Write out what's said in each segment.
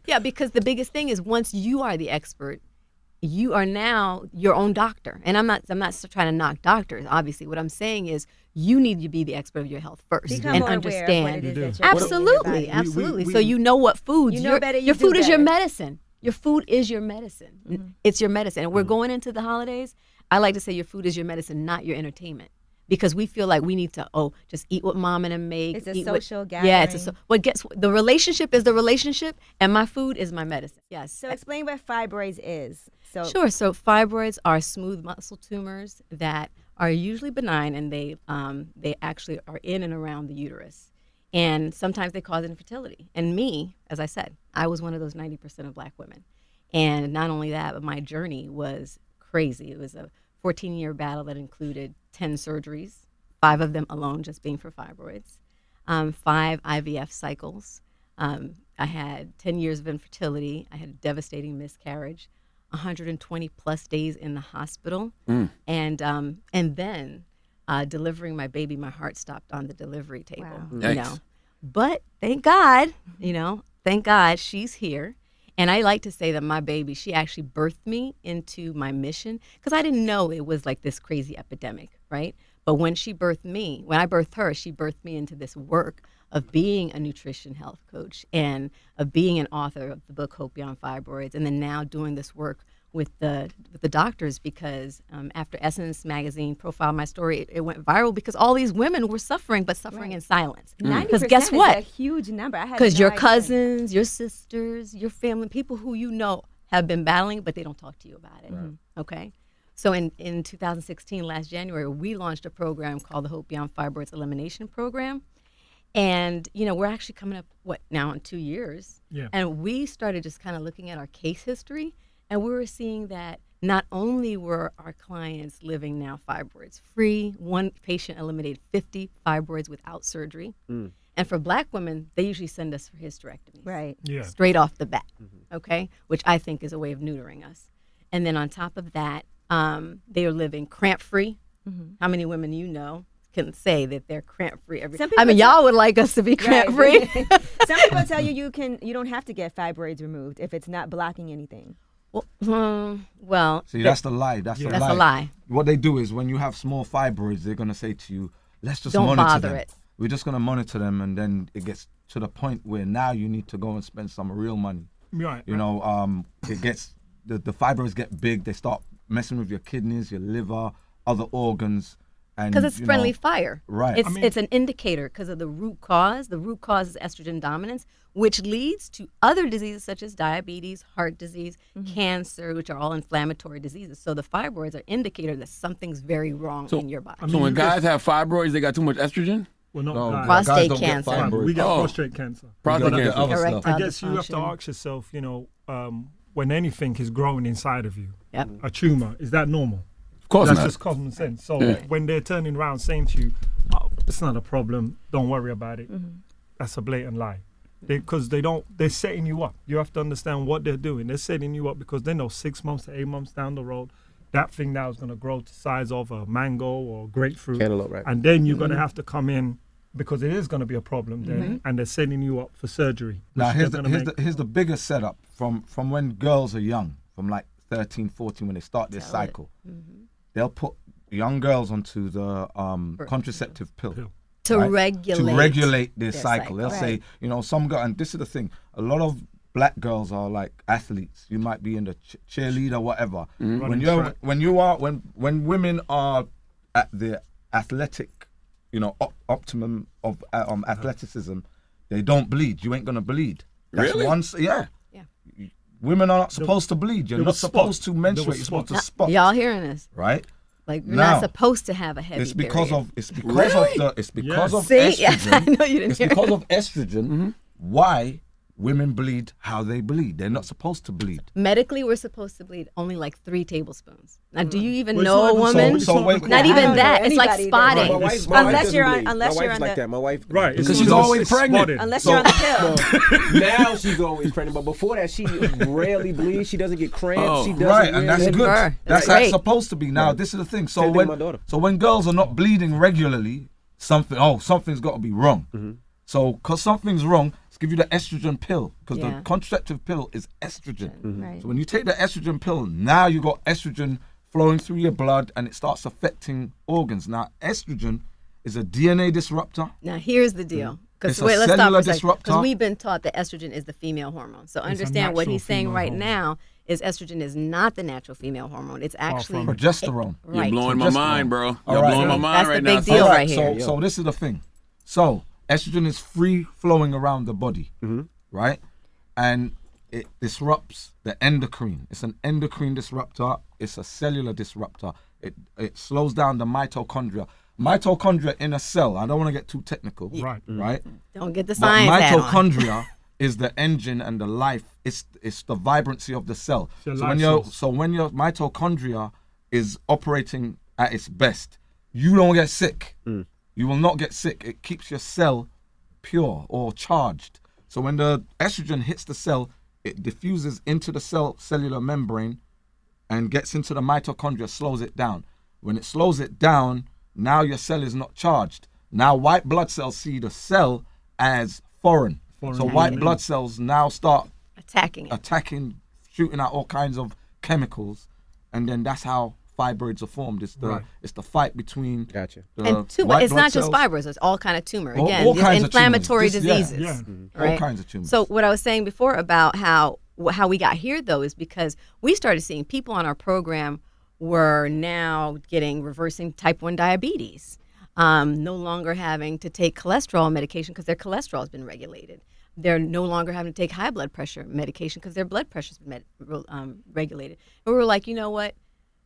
Yeah, because the biggest thing is once you are the expert, you are now your own doctor. And I'm not trying to knock doctors. Obviously, what I'm saying is you need to be the expert of your health first Become and more understand. aware of what it is that you're Absolutely, absolutely. So you know what foods. You know better, you your do food is your better. medicine. Your food is your medicine. It's your medicine. And we're going into the holidays. I like to say your food is your medicine, not your entertainment. Because we feel like we need to, just eat what mom and them make. It's a eat social gathering. Yeah, it's the relationship is the relationship, and my food is my medicine. Yes. So explain what fibroids is. Sure. So fibroids are smooth muscle tumors that are usually benign, and they actually are in and around the uterus. And sometimes they cause infertility. And me, as I said, I was one of those 90% of Black women. And not only that, but my journey was crazy. It was a 14-year battle that included 10 surgeries, 5 of them alone just being for fibroids, 5 IVF cycles. I had 10 years of infertility. I had a devastating miscarriage, 120 plus days in the hospital. And then delivering my baby, my heart stopped on the delivery table. Wow. You know, but thank God, she's here. And I like to say that my baby, she actually birthed me into my mission because I didn't know it was like this crazy epidemic, right? But when I birthed her, she birthed me into this work of being a nutrition health coach and of being an author of the book Hope Beyond Fibroids, and then now doing this work with the doctors because after Essence magazine profiled my story, it went viral because all these women were suffering, but suffering in silence. 90% guess what? is a huge number. Because your cousins, your sisters, your family, people who you know have been battling, but they don't talk to you about it. Right. Okay? So in 2016, last January, we launched a program called the Hope Beyond Fibroids Elimination Program. And, we're actually coming up, now in 2 years? Yeah. And we started just kind of looking at our case history. And we were seeing that not only were our clients living now fibroids free, one patient eliminated 50 fibroids without surgery. And for Black women, they usually send us for hysterectomies. Right. Yeah. Straight off the bat, okay? Which I think is a way of neutering us. And then on top of that, they are living cramp-free. How many women can say that they're cramp-free? Y'all would like us to be cramp-free. Right. Some people tell you don't have to get fibroids removed if it's not blocking anything. Well, see, that's the lie. That's a lie. What they do is when you have small fibroids, they're going to say to you, let's just don't monitor bother them. It. We're just going to monitor them, and then it gets to the point where now you need to go and spend some real money. Right. It gets, the fibroids get big, they start messing with your kidneys, your liver, other organs. Because it's friendly fire. Right. It's an indicator because of the root cause. The root cause is estrogen dominance, which leads to other diseases such as diabetes, heart disease, cancer, which are all inflammatory diseases. So the fibroids are an indicator that something's very wrong in your body. So when guys have fibroids, they got too much estrogen? Well, not prostate cancer. We get prostate cancer. Prostate cancer. I guess you have to ask yourself, when anything is growing inside of you, a tumor, is that normal? Of course That's not. just common sense. So when they're turning around saying to you, it's not a problem, don't worry about it, that's a blatant lie. Because they're setting you up. You have to understand what they're doing. They're setting you up because they know 6 months to 8 months down the road, that thing now is going to grow to the size of a mango or grapefruit. Cantaloupe, right. And then you're going to have to come in because it is going to be a problem then, and they're setting you up for surgery. Now, here's the biggest setup from when girls are young, from like 13, 14, when they start their cycle. They'll put young girls onto the contraceptive pill. To regulate their cycle. They'll say, some girl, and this is the thing, a lot of Black girls are like athletes. You might be in the cheerleader, whatever. When women are at the athletic, optimum of athleticism, they don't bleed. You ain't gonna bleed. That's really? Yeah. Women are not supposed to bleed. You're not supposed to menstruate. You're supposed to spot. Y'all hearing this? Right? Like you're not supposed to have a heavy It's because period. of estrogen. Yes, I know you didn't It's hear because of estrogen. Why women bleed how they bleed. They're not supposed to bleed. Medically, we're supposed to bleed only like 3 tablespoons. Now, do you even know a woman? Not even that. It's like spotting. Unless you're on like that. My wife, right? Because she's always pregnant. Unless you're on the pill. Now she's always pregnant, but before that, she rarely bleeds. She doesn't get cramps. She doesn't. Right, and that's Good good. for her. That's how it's supposed to be. Now, this is the thing. So when girls are not bleeding regularly, something's got to be wrong. So, because something's wrong, let's give you the estrogen pill, because Yeah. the contraceptive pill is estrogen. Right. So when you take the estrogen pill, now you got estrogen flowing through your blood, and it starts affecting organs. Now, estrogen is a DNA disruptor. Now here's the deal. It's Because a wait, let's stop cellular for a second. disruptor. Because we've been taught that estrogen is the female hormone. So understand what natural he's saying female right hormone. now is estrogen is not the natural female hormone. It's actually from it. Progesterone. You're right. blowing my Just mind, wrong. bro. All You're right. blowing my That's mind the right big now. deal son. right here. So this is the thing. So estrogen is free flowing around the body, right? And it disrupts the endocrine. It's an endocrine disruptor. It's a cellular disruptor. It slows down the mitochondria. Mitochondria in a cell. I don't want to get too technical. Right. Right. Don't get the But science hat on. mitochondria is the engine and the life. It's the vibrancy of the cell. your So life when your mitochondria is operating at its best, you don't get sick. You will not get sick. It keeps your cell pure or charged. So when the estrogen hits the cell, it diffuses into the cellular membrane and gets into the mitochondria, slows it down. When it slows it down, now your cell is not charged. Now white blood cells see the cell as foreign. So white blood cells now start attacking it. shooting out all kinds of chemicals, and then that's how fibroids are formed. It's the fight between Gotcha. the And tumor, white it's blood not just cells. fibroids, it's all kind of tumor. All- Again, all just kinds of inflammatory tumors. Just- diseases. Yeah. All Right? kinds of tumors. So what I was saying before about how we got here though is because we started seeing people on our program were now reversing type 1 diabetes, no longer having to take cholesterol medication because their cholesterol has been regulated. They're no longer having to take high blood pressure medication because their blood pressure has been regulated. And we were like, you know what?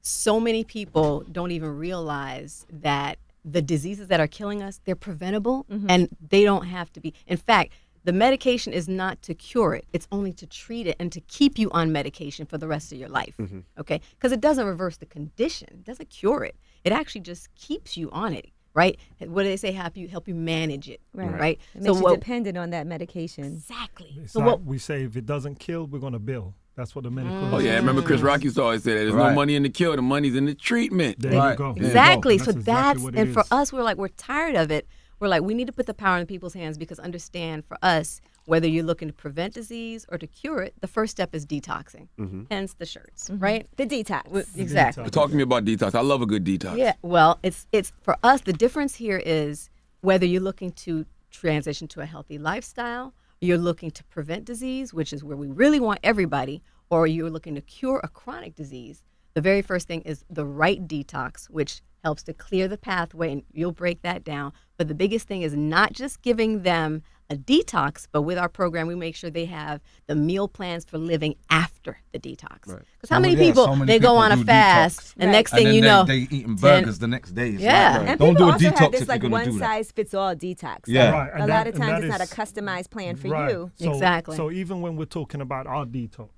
So many people don't even realize that the diseases that are killing us, they're preventable and they don't have to be. In fact, the medication is not to cure it. It's only to treat it and to keep you on medication for the rest of your life, okay? Because it doesn't reverse the condition. It doesn't cure it. It actually just keeps you on it, right? What do they say? Help you manage it, right? It makes you dependent on that medication. Exactly. It's So like what we say, if it doesn't kill, we're going to bill. That's what the medical. Oh yeah, I remember Chris Rock used to always say that. There's no Right. money in the kill, the money's in the treatment. There you Right. go. There you go. Exactly. So That's exactly what it and for is. us, we're tired of it. We're like, we need to put the power in people's hands because understand for us, whether you're looking to prevent disease or to cure it, the first step is detoxing. Hence the shirts, right? The detox. Exactly. detox. Talk to me about detox. I love a good detox. Yeah. Well, it's for us. The difference here is whether you're looking to transition to a healthy lifestyle, you're looking to prevent disease, which is where we really want everybody, or you're looking to cure a chronic disease. The very first thing is the right detox, which helps to clear the pathway, and you'll break that down. But the biggest thing is not just giving them a detox, but with our program, we make sure they have the meal plans for living after the detox. Because how many people, they go on a do fast, detox. and next And thing then you know, they eating burgers the next day. It's Yeah. like, And don't people do a also detox have this if like you're one gonna do that. size fits all detox. Yeah. Right, A and lot that- of and times that it's not a is- customized plan for Right. you. So, Exactly. So even when we're talking about our detox,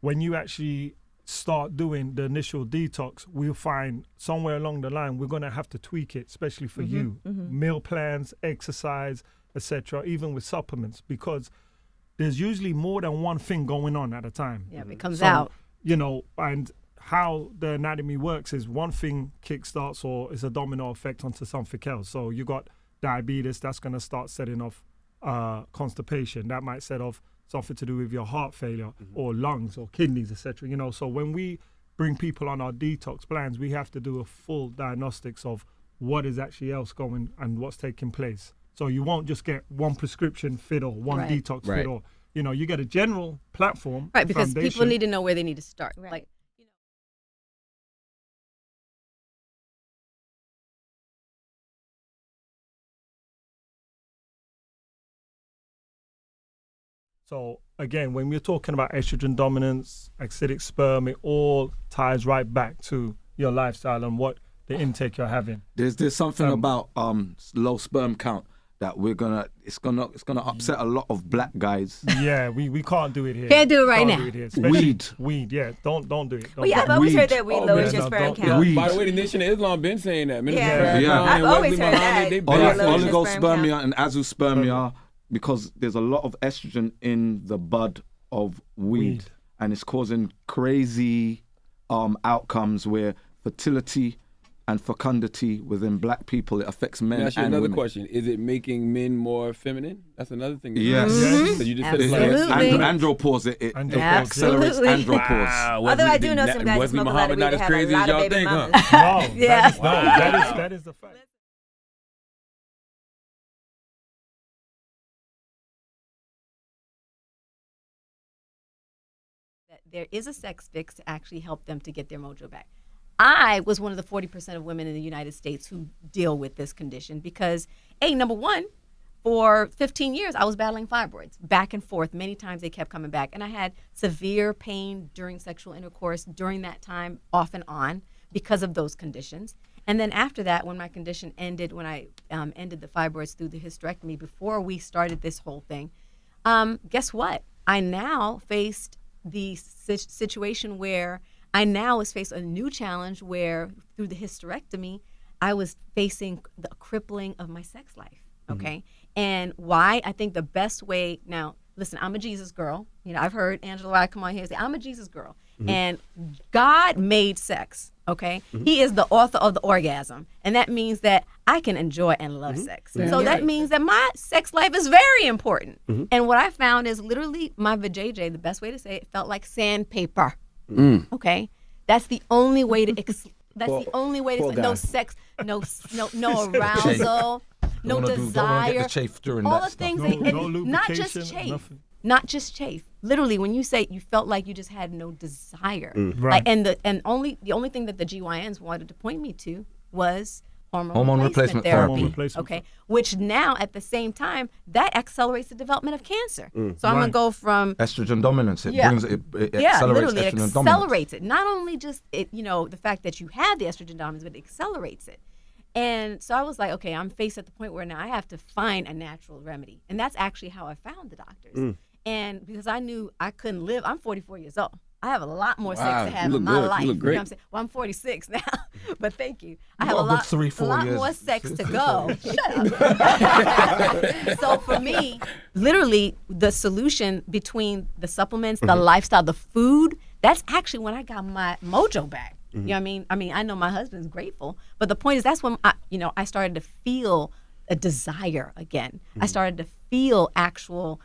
when you actually start doing the initial detox, we'll find somewhere along the line we're going to have to tweak it, especially for you. Meal plans, exercise, etc., even with supplements, because there's usually more than one thing going on at a time. yeah, it comes So, out. You know, and how the anatomy works is one thing kickstarts or is a domino effect onto something else. So you got diabetes, that's going to start setting off constipation. That might set off something to do with your heart failure or lungs or kidneys, etc. You know, so when we bring people on our detox plans, we have to do a full diagnostics of what is actually else going and what's taking place. So you won't just get one prescription fit or one Right. detox Right. fit or, you know, you get a general platform. Right, because people foundation. need to know where they need to start. Right. Like, So again, when we're talking about estrogen dominance, acidic sperm, it all ties right back to your lifestyle and what the intake you're having. There's something about low sperm count that it's gonna upset a lot of black guys. Yeah, we can't do it here. Can't do it right Can't now. do it here, especially weed, yeah. Don't do it. Don't Well, yeah, I've do it. always Weed. heard that weed Oh, lowers yeah, your no, sperm don't- count. Weed. By the way, the Nation of Islam been saying that. Minister Yeah. Farrakhan Yeah. I've and always Wesley heard Muhammad, that. they Yeah, been lowers saying your that. sperm Oligospermia and azoospermia, because there's a lot of estrogen in the bud of weed. And it's causing crazy outcomes where fertility and fecundity within black people. It affects men Let me ask you and another women. question. Is it making men more feminine? That's another thing. Yes. So you just said it's like Absolutely. Andropause, it Andropause, accelerates Absolutely. andropause. Wow, Although I Wesley- do know some guys Wesley smoke a lot of Muhammad weed not that as have a crazy as lot of y'all baby think, mamas. huh? No, Yeah. that is the fact. That there is a sex fix to actually help them to get their mojo back. I was one of the 40% of women in the United States who deal with this condition because, number one, for 15 years, I was battling fibroids back and forth. Many times they kept coming back. And I had severe pain during sexual intercourse during that time, off and on, because of those conditions. And then after that, when my condition ended, when I ended the fibroids through the hysterectomy, before we started this whole thing, guess what? I now faced the situation where I now was faced a new challenge where through the hysterectomy, I was facing the crippling of my sex life. Okay. And why? I think the best way now, listen, I'm a Jesus girl. You know, I've heard Angela Rye come on here and say, I'm a Jesus girl. And God made sex. Okay. He is the author of the orgasm. And that means that I can enjoy and love sex. So that means that my sex life is very important. And what I found is literally my vajayjay, the best way to say it, felt like sandpaper. Okay. That's the only way to the only way to no sex, no arousal, no Don't wanna desire. get the chafe during all that the stuff. things No- that, no not just lubrication, chafe. nothing. Not just chafe. Literally, when you say you felt like you just had no desire, Right. like, and the only thing that the GYNs wanted to point me to was Hormone replacement therapy. therapy. Hormone replacement Okay, which now at the same time that accelerates the development of cancer. So I'm gonna Right. go from Estrogen dominance. It Yeah. brings it yeah, accelerates literally, it estrogen dominance. accelerates it. Not only just it, the fact that you have the estrogen dominance, but it accelerates it. And so I was like, okay, I'm faced at the point where now I have to find a natural remedy, and that's actually how I found the doctors. And because I knew I couldn't live, I'm 44 years old. I have a lot more sex Wow, to you have look in my good. life. You look great. know what I'm saying? Well, I'm 46 now, but thank you. I You have got a a good lot, 3-4 years. more sex to go. Shut up. So for me, literally, the solution between the supplements, the lifestyle, the food, that's actually when I got my mojo back. You know what I mean? I know my husband's grateful, but the point is that's when I started to feel a desire again. I started to feel actual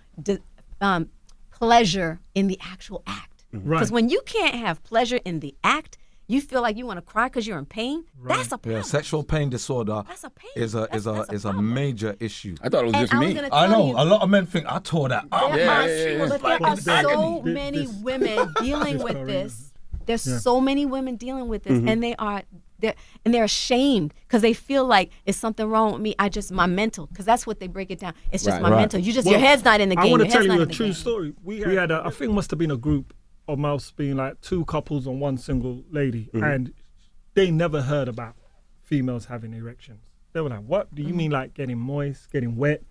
pleasure in the actual act. Because when you can't have pleasure in the act, you feel like you want to cry because you're in pain. That's a problem. Yeah, sexual pain disorder That's a pain. is a That's a is a problem. major issue. I thought it was And just I was me. gonna I tell know you, a lot of men think I tore that up. there Yeah, are, yeah, yeah. but like there are this so agony. many This- women dealing this with arena. this. There's so many women dealing with this, and they're ashamed because they feel like it's something wrong with me. My mental, because that's what they break it down. It's just Right. my Right. mental. Your head's not in the game. I want Your to tell head's you not a in the true game. story. We had I think it must have been a group of must being like 2 couples and 1 single lady, and they never heard about females having erections. They were like, "What do you mean, like getting moist, getting wet,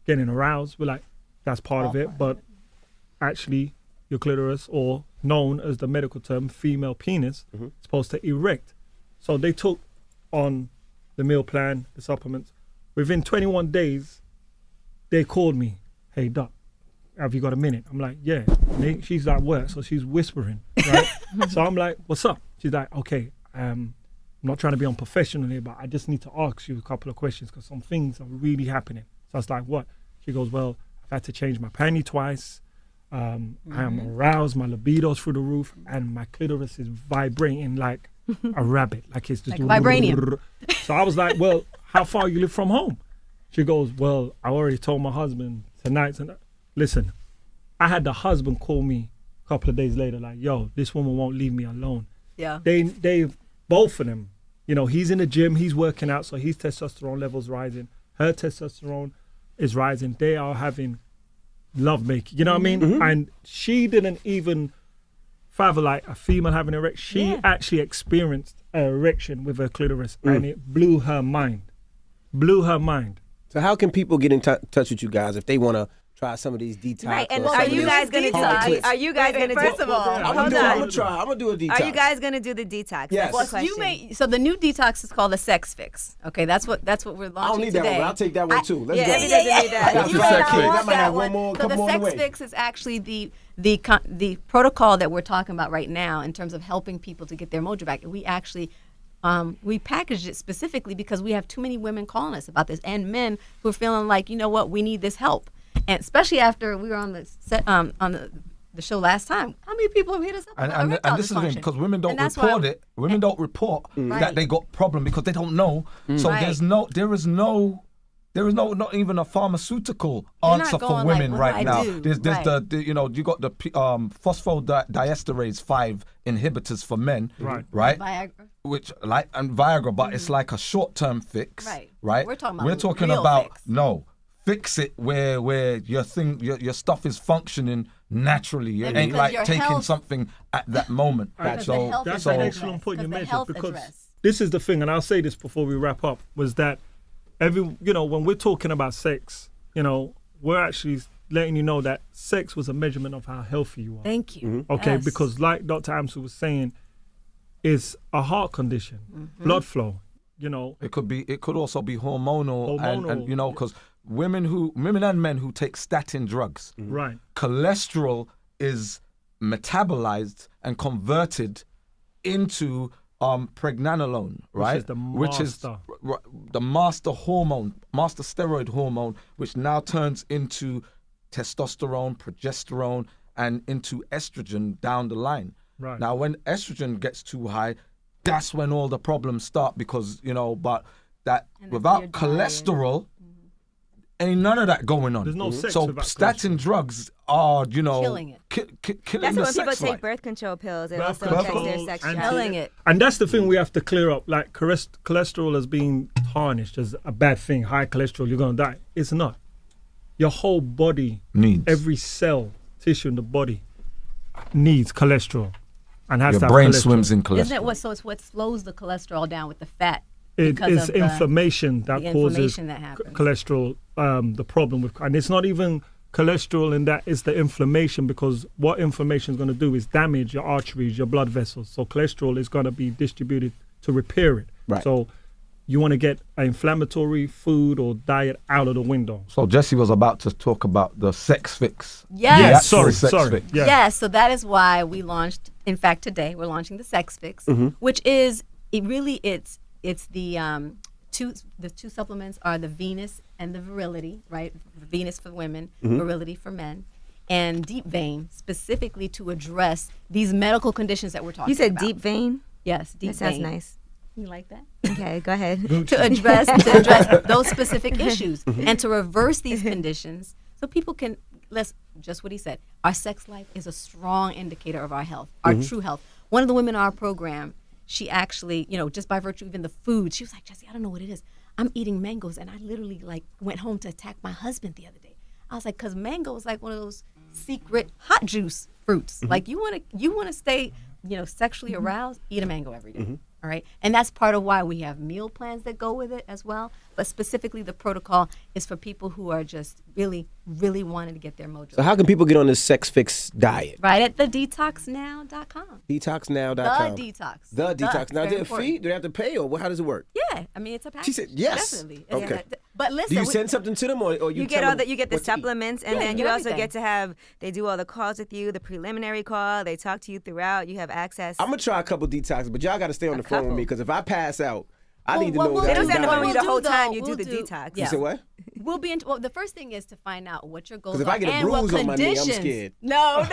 getting aroused?" We're like, "That's part of it, but actually, your clitoris, or known as the medical term, female penis, is supposed to erect." So they took on the meal plan, the supplements. Within 21 days, they called me, "Hey, doc, have you got a minute?" I'm like, "Yeah." And she's at work, so she's whispering, right? So I'm like, "What's up?" She's like, "Okay, I'm not trying to be unprofessional here, but I just need to ask you a couple of questions because some things are really happening." So I was like, "What?" She goes, "Well, I've had to change my panty twice. I am aroused, my libido's through the roof, and my clitoris is vibrating like a rabbit, like it's just Like vibranium." So I was like, "Well, how far you live from home?" She goes, "Well, I already told my husband tonight." Listen, I had the husband call me a couple of days later, like, "Yo, this woman won't leave me alone." Yeah. They both of them, he's in the gym, he's working out, so his testosterone levels rising, her testosterone is rising. They are having love making, you know what I mean? And she didn't even fathom like a female having an erection. She actually experienced an erection with her clitoris, and it blew her mind. So how can people get in touch with you guys if they want to try some of these detox? Right, and or are some you of guys these gonna hard do? clicks? Are you guys gonna first do? of all, I'm hold gonna on. try. I'm gonna do a detox. Are you guys gonna do the detox? Yes. That's the You question. so the new detox is called a sex fix. Okay, that's what we're launching I don't need today. that one, but I'll take that one too. Let's Yeah, go. Eddie doesn't need that. got You the may sex not fix. want I might that have one one. more. So Couple the more on the sex way. fix is actually the protocol that we're talking about right now in terms of helping people to get their mojo back. We actually we packaged it specifically because we have too many women calling us about this, and men who are feeling like, you know what, we need this help. And especially after we were on the set, on the show last time, how many people have hit us up about And erectile this is the thing, dysfunction? because women don't And that's report why- it. Women don't report that Right. they got problem because they don't know. So Right. there is no not even a pharmaceutical They're not answer for going like, women what do right I now. do? There's Right. the you got the phosphodiesterase 5 inhibitors for men, Right. Viagra. which and Viagra, but it's like a short-term fix, Right. right? We're talking about We're talking real about fix. fix it where your stuff is functioning naturally. It And ain't because like your taking health- something at that moment. Because the health That's is an better excellent addressed, point you because the mentioned, health because address. this is the thing, and I'll say this before we wrap up, was that when we're talking about sex, we're actually letting you know that sex was a measurement of how healthy you are. Thank you. Okay, Yes. because like Dr. Amsu was saying, it's a heart condition, Mm-hmm. blood flow, It could also be hormonal, and Hormonal. because women and men who take statin drugs, right. cholesterol is metabolized and converted into pregnenolone, right? is the Which is master. the master hormone, master steroid hormone, which now turns into testosterone, progesterone, and into estrogen down the line. Right. Now, when estrogen gets too high, that's when all the problems start, because but that And that's without your diet. cholesterol, ain't none of that going on. There's no sex So without statin drugs are, Killing it. killing That's the why when people sex take life. birth control pills, it Birth also affects their control sex and drive. Killing it. And that's the thing we have to clear up. Like cholesterol has been tarnished as a bad thing. High cholesterol, you're gonna die. It's not. Your whole body, Needs. every cell, tissue in the body, needs cholesterol, and has Your to have brain cholesterol. swims in cholesterol. Isn't it it's what slows the cholesterol down with the fat? It because is of inflammation that the causes inflammation that happens. cholesterol. The problem with, and it's not even cholesterol in that, it's the inflammation, because what inflammation is going to do is damage your arteries, your blood vessels. So cholesterol is going to be distributed to repair it. Right. So you want to get an inflammatory food or diet out of the window. So Jesse was about to talk about the sex fix. Yes. The Yes, actual sorry. sex fix. Yeah. Yes, so that is why we launched. In fact, today we're launching the Sex Fix, which is it's the two supplements are the Venus and the Virility, right? Venus for women, Virility for men, and Deep Vein specifically to address these medical conditions that we're talking You said about. deep vein? Yes, deep That sounds vein. nice. You like that? Okay, go ahead. to address those specific issues and to reverse these conditions so people can just what he said, our sex life is a strong indicator of our health, our true health. One of the women in our program, she actually, just by virtue of even the food, she was like, Jesse, I don't know what it is. I'm eating mangoes, and I literally went home to attack my husband the other day. I was like, because mango is like one of those secret hot juice fruits. Like you want to stay, sexually aroused, eat a mango every day. All right. And that's part of why we have meal plans that go with it as well. But specifically, the protocol is for people who are just really, really wanting to get their mojo. So how can people get on this sex fix diet? Right at the DETOXNOW.com. DetoxNow.com. The Detox. The Detox. Now, very is it a important. fee? Do they have to pay, or how does it work? Yeah. I mean, it's a package. She said yes. Definitely. Okay. But listen. Do you send something to them, or you You get tell all them you get the what to eat? supplements, and Yeah, then you you get also everything. get to have. They do all the calls with you, the preliminary call. They talk to you throughout. You have access. I'm gonna try a couple detoxes, but y'all got to stay on the phone with couple. me, because if I pass out, I Well, need to what know we'll that They do don't I'm stand in though- front of dying. you the whole do, time. though, You do we'll the do- detox. yeah. You said what? We'll be into. Well, the first thing is to find out what your goals are. Because if I get a and what bruise on my knee, I'm conditions. scared. No.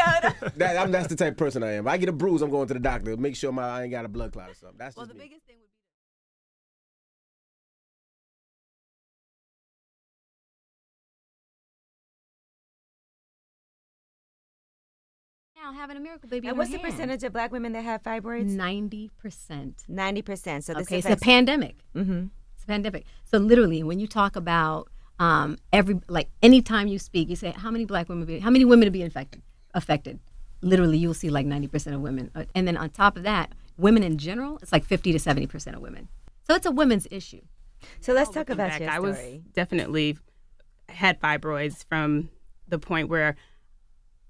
That's the type of person I am. If I get a bruise, I'm going to the doctor. Make sure I ain't got a blood clot or something. That's Well, just the me. biggest thing would be. Now having a miracle baby. And what's the percentage of Black women that have fibroids? 90%. 90%. So this Okay, it's a affects. pandemic. Mm-hmm. It's a pandemic. So literally, when you talk about anytime you speak, you say how many women to be affected. Literally, you'll see like 90% of women, and then on top of that, women in general, it's like 50 to 70% of women. So it's a women's issue. So let's talk Looking about back, your I was story. definitely had fibroids from the point where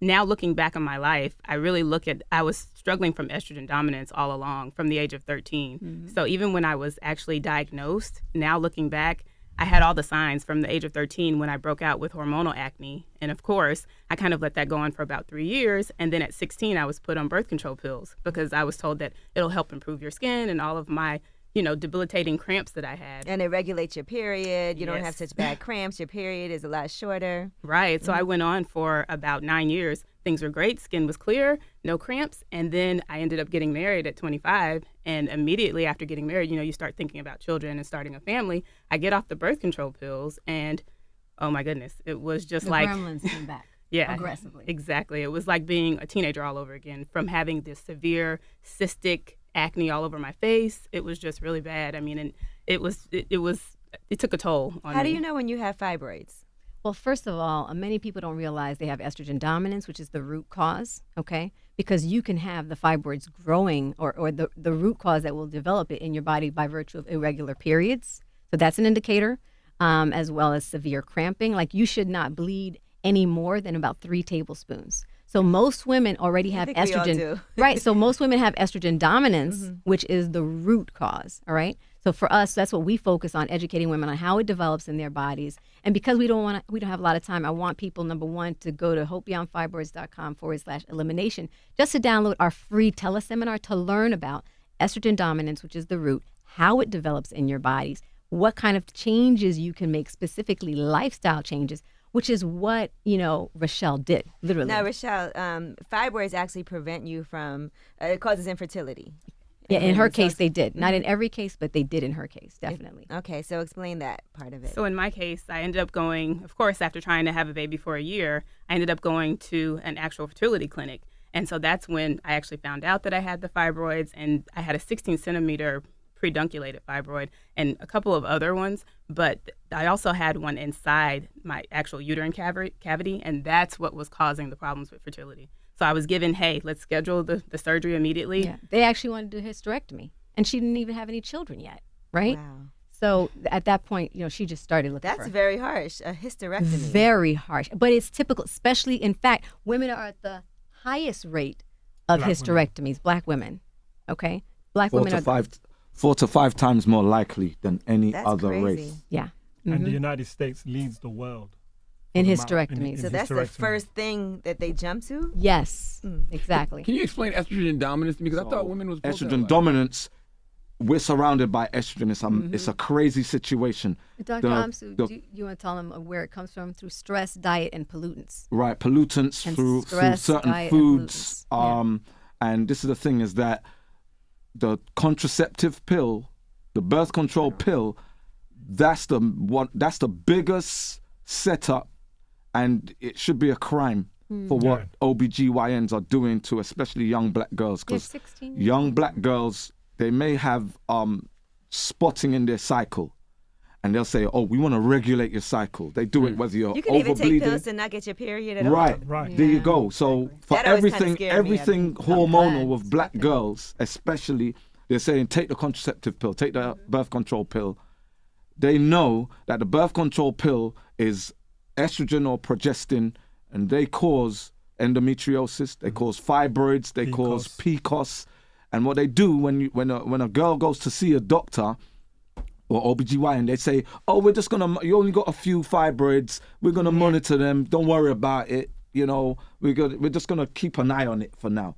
now looking back on my life, I really I was struggling from estrogen dominance all along from the age of 13. Mm-hmm. So even when I was actually diagnosed, now looking back, I had all the signs from the age of 13 when I broke out with hormonal acne. And of course, I kind of let that go on for about 3 years. And then at 16, I was put on birth control pills because I was told that it'll help improve your skin and all of my debilitating cramps that I had. And it regulates your period. You don't have Yes. such bad cramps. Your period is a lot shorter. Right. So I went on for about 9 years. Things were great. Skin was clear, no cramps. And then I ended up getting married at 25. And immediately after getting married, you start thinking about children and starting a family. I get off the birth control pills, and oh my goodness, it was just The like gremlins came back. Yeah, aggressively. Exactly. It was like being a teenager all over again, from having this severe cystic acne all over my face. It was just really bad. I mean, and it took a toll on me. How do you know when you have fibroids? Well, first of all, many people don't realize they have estrogen dominance, which is the root cause, okay? Because you can have the fibroids growing or the root cause that will develop it in your body by virtue of irregular periods. So that's an indicator, as well as severe cramping. Like, you should not bleed any more than about 3 tablespoons. So most women already have think we all estrogen. do. Right. So most women have estrogen dominance, which is the root cause. All right. So for us, that's what we focus on, educating women on how it develops in their bodies. And because we don't have a lot of time, I want people, number one, to go to hopebeyondfibroids.com/elimination just to download our free teleseminar to learn about estrogen dominance, which is the root, how it develops in your bodies, what kind of changes you can make, specifically lifestyle changes, which is what, Rochelle did, literally. Now, Rochelle, fibroids actually prevent you from, it causes infertility. Yeah, in her case, they did. Not in every case, but they did in her case, definitely. Okay, so explain that part of it. So in my case, I ended up going, of course, after trying to have a baby for a year, I ended up going to an actual fertility clinic. And so that's when I actually found out that I had the fibroids, and I had a 16-centimeter pedunculated fibroid and a couple of other ones, but I also had one inside my actual uterine cavity, and that's what was causing the problems with fertility. So I was given, hey, let's schedule the surgery immediately. Yeah, they actually wanted to do hysterectomy, and she didn't even have any children yet, right? Wow. So at that point, she just started looking That's for very harsh, a hysterectomy. very harsh, but it's typical, especially, in fact, women are at the highest rate of Black hysterectomies, Black women, okay? Black 4 women to are 4 to 5 times more likely than any That's other crazy. race. yeah. And the United States leads the world In for the amount- hysterectomies. in So that's the hysterectomy. first thing that they jump to? Yes, exactly. Can you explain estrogen dominance to me? Because I thought women was supposed to Estrogen have, dominance, we're surrounded by estrogen. It's a crazy situation. Dr. The- Amsu, the- do you want to tell them where it comes from? Through stress, diet, and pollutants. Right, pollutants And through stress, certain diet, and foods. pollutants. And this is the thing, is that the contraceptive pill, the birth control pill, that's the biggest setup, and it should be a crime for what OBGYNs are doing to especially young Black girls, Yeah, because 16 years young Black girls, they may have spotting in their cycle, and they'll say, oh, we want to regulate your cycle. They do it whether you're You can even take pills overbleeding. to not get your period at all. Right, Right. there you go. So for That always kinda everything, scared me. everything I'm hormonal glad with it's Black nothing. girls, especially, they're saying take the contraceptive pill, take the birth control pill. They know that the birth control pill is estrogen or progestin, and they cause endometriosis, they cause fibroids, they cause PCOS. And what they do when a girl goes to see a doctor or OBGYN, they say, oh, you only got a few fibroids, we're gonna monitor them, don't worry about it, we're just gonna keep an eye on it for now.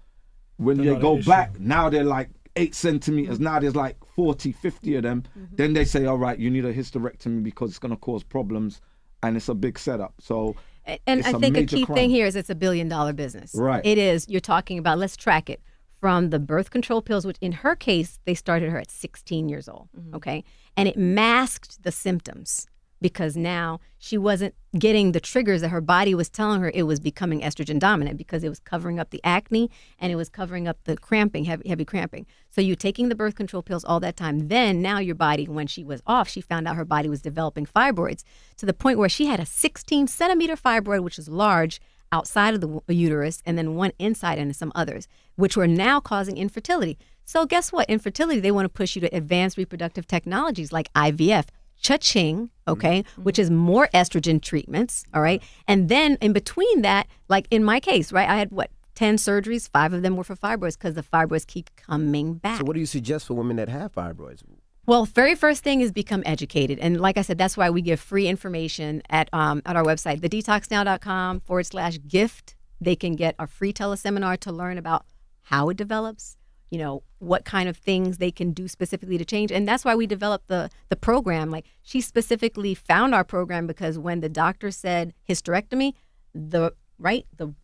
When They're they not go an issue. back, now they're like 8 centimeters, now there's like 40, 50 of them. Then they say, all right, you need a hysterectomy because it's gonna cause problems, and it's a big setup. So And it's I think a major key crime. thing here is it's $1 billion business. Right. It is. You're talking about, let's track it, from the birth control pills, which in her case, they started her at 16 years old, okay? And it masked the symptoms because now she wasn't getting the triggers that her body was telling her it was becoming estrogen dominant, because it was covering up the acne and it was covering up the cramping, heavy cramping. So you're taking the birth control pills all that time. Then now your body, when she was off, she found out her body was developing fibroids to the point where she had a 16-centimeter fibroid, which is large, outside of the uterus, and then one inside and some others, which were now causing infertility. So guess what? Infertility, they want to push you to advanced reproductive technologies like IVF, cha-ching, okay, which is more estrogen treatments, all right? And then in between that, like in my case, right, I had 10 surgeries, 5 of them were for fibroids because the fibroids keep coming back. So what do you suggest for women that have fibroids? Well, very first thing is become educated. And like I said, that's why we give free information at our website, thedetoxnow.com/gift. They can get a free teleseminar to learn about how it develops, you know, what kind of things they can do specifically to change. And that's why we developed the program. Like, she specifically found our program because when the doctor said hysterectomy, the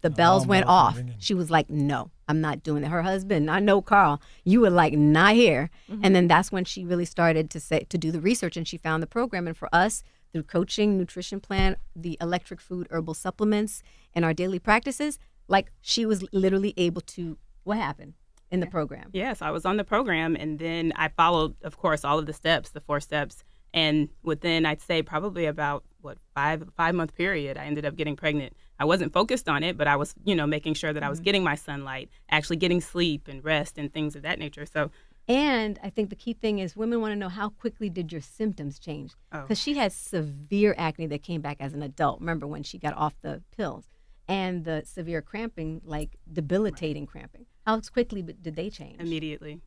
bells went off. She was like, no, I'm not doing it. Her husband, I know, Carl, you were like, not here. And then that's when she really started to do the research, and she found the program. And for us, through coaching, nutrition plan, the electric food, herbal supplements, and our daily practices, like, she was literally able to, what happened in the program? Yes, I was on the program, and then I followed, of course, all of the steps, the 4 steps. And within, I'd say, probably about, 5-month period, I ended up getting pregnant. I wasn't focused on it, but I was, you know, making sure that I was getting my sunlight, actually getting sleep and rest and things of that nature. So, and I think the key thing is women want to know, how quickly did your symptoms change? Because she had severe acne that came back as an adult. Remember when she got off the pills, and the severe cramping, like debilitating cramping. How quickly did they change? Immediately.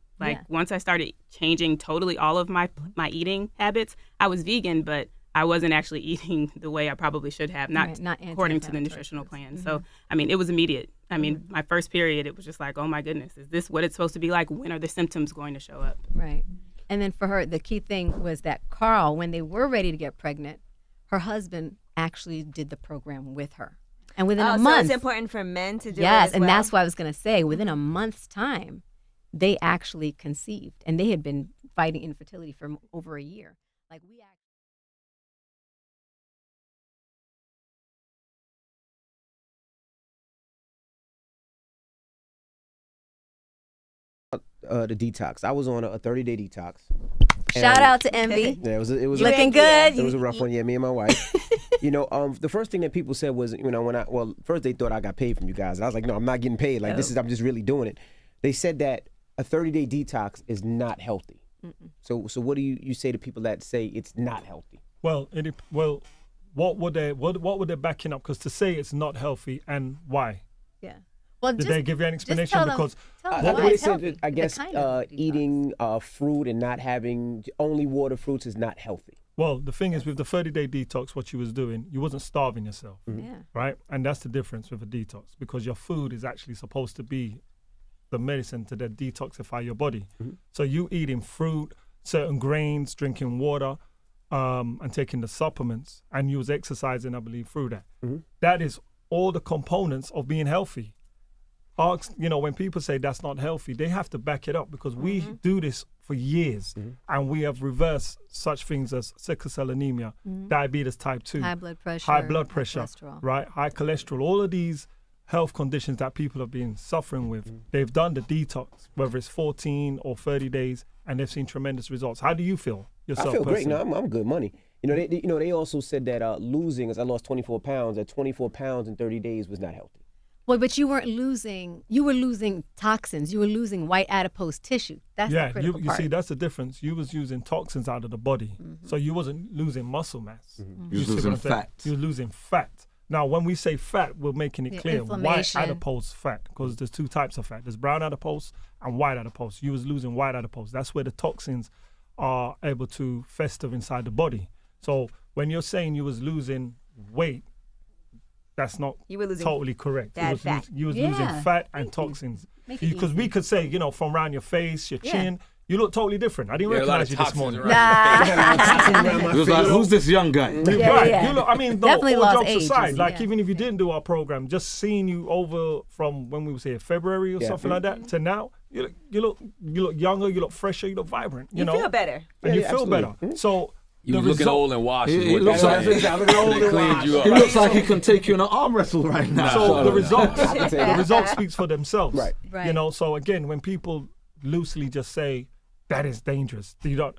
Once I started changing totally all of my eating habits, I was vegan, but I wasn't actually eating the way I probably should have, not according to the nutritional plan. So, I mean, it was immediate. I mean, my first period, it was just like, oh my goodness, is this what it's supposed to be like? When are the symptoms going to show up? Right. And then for her, the key thing was that Carl, when they were ready to get pregnant, her husband actually did the program with her. And within a month. So it's important for men to do it Yes, as and well? that's what I was going to say. Within a month's time, they actually conceived, and they had been fighting infertility for over a year. Like, we actually. The detox. I was on a 30-day detox. Shout out to Envy. Yeah, it was looking good. It was a rough one. Yeah, me and my wife. You know, the first thing that people said was, you know, first they thought I got paid from you guys. And I was like, no, I'm not getting paid. Like, I'm just really doing it. They said that a 30-day detox is not healthy. So what do you say to people that say it's not healthy? Well, what would they backing up? Because to say it's not healthy, and why? Yeah. Well, did they give you an explanation? Because what they said, I guess eating fruit and not having only water fruits is not healthy. Well, the thing is, with the 30-day detox, what you was doing, you wasn't starving yourself, right? And that's the difference with a detox, because your food is actually supposed to be the medicine to then detoxify your body. So you eating fruit, certain grains, drinking water, and taking the supplements, and you was exercising, I believe, through that. That is all the components of being healthy. You know, when people say that's not healthy, they have to back it up, because we do this for years, and we have reversed such things as sickle cell anemia, diabetes type 2, high blood pressure, cholesterol, right? High cholesterol, all of these health conditions that people have been suffering with. They've done the detox, whether it's 14 or 30 days, and they've seen tremendous results. How do you feel yourself? I feel personally? great. No, I'm good money. You know, they also said that losing, as I lost 24 pounds, that 24 pounds in 30 days was not healthy. Well, but you weren't losing. You were losing toxins. You were losing white adipose tissue. That's the critical part. You see, that's the difference. You was using toxins out of the body, so you wasn't losing muscle mass. You was losing fat. You were losing fat. Now, when we say fat, we're making it clear: white adipose fat, because there's 2 types of fat. There's brown adipose and white adipose. You was losing white adipose. That's where the toxins are able to fester inside the body. So when you're saying you was losing weight, that's not totally correct. You was losing fat and toxins. Because we could say, you know, from around your face, your chin, you look totally different. I didn't recognize you this morning. It was like, who's this young guy? Right. You look, I mean, definitely all lost jokes age. aside, like even if you didn't do our program, just seeing you over from when we was here, February or something like that, to now, you look younger, you look fresher, you look vibrant. You know? feel better. And you feel better. So you was looking old and washed. He looks like they cleaned you up. He looks like he can take you in an arm wrestle right now. So the results speaks for themselves. Right. You know, so again, when people loosely just say that is dangerous, you don't.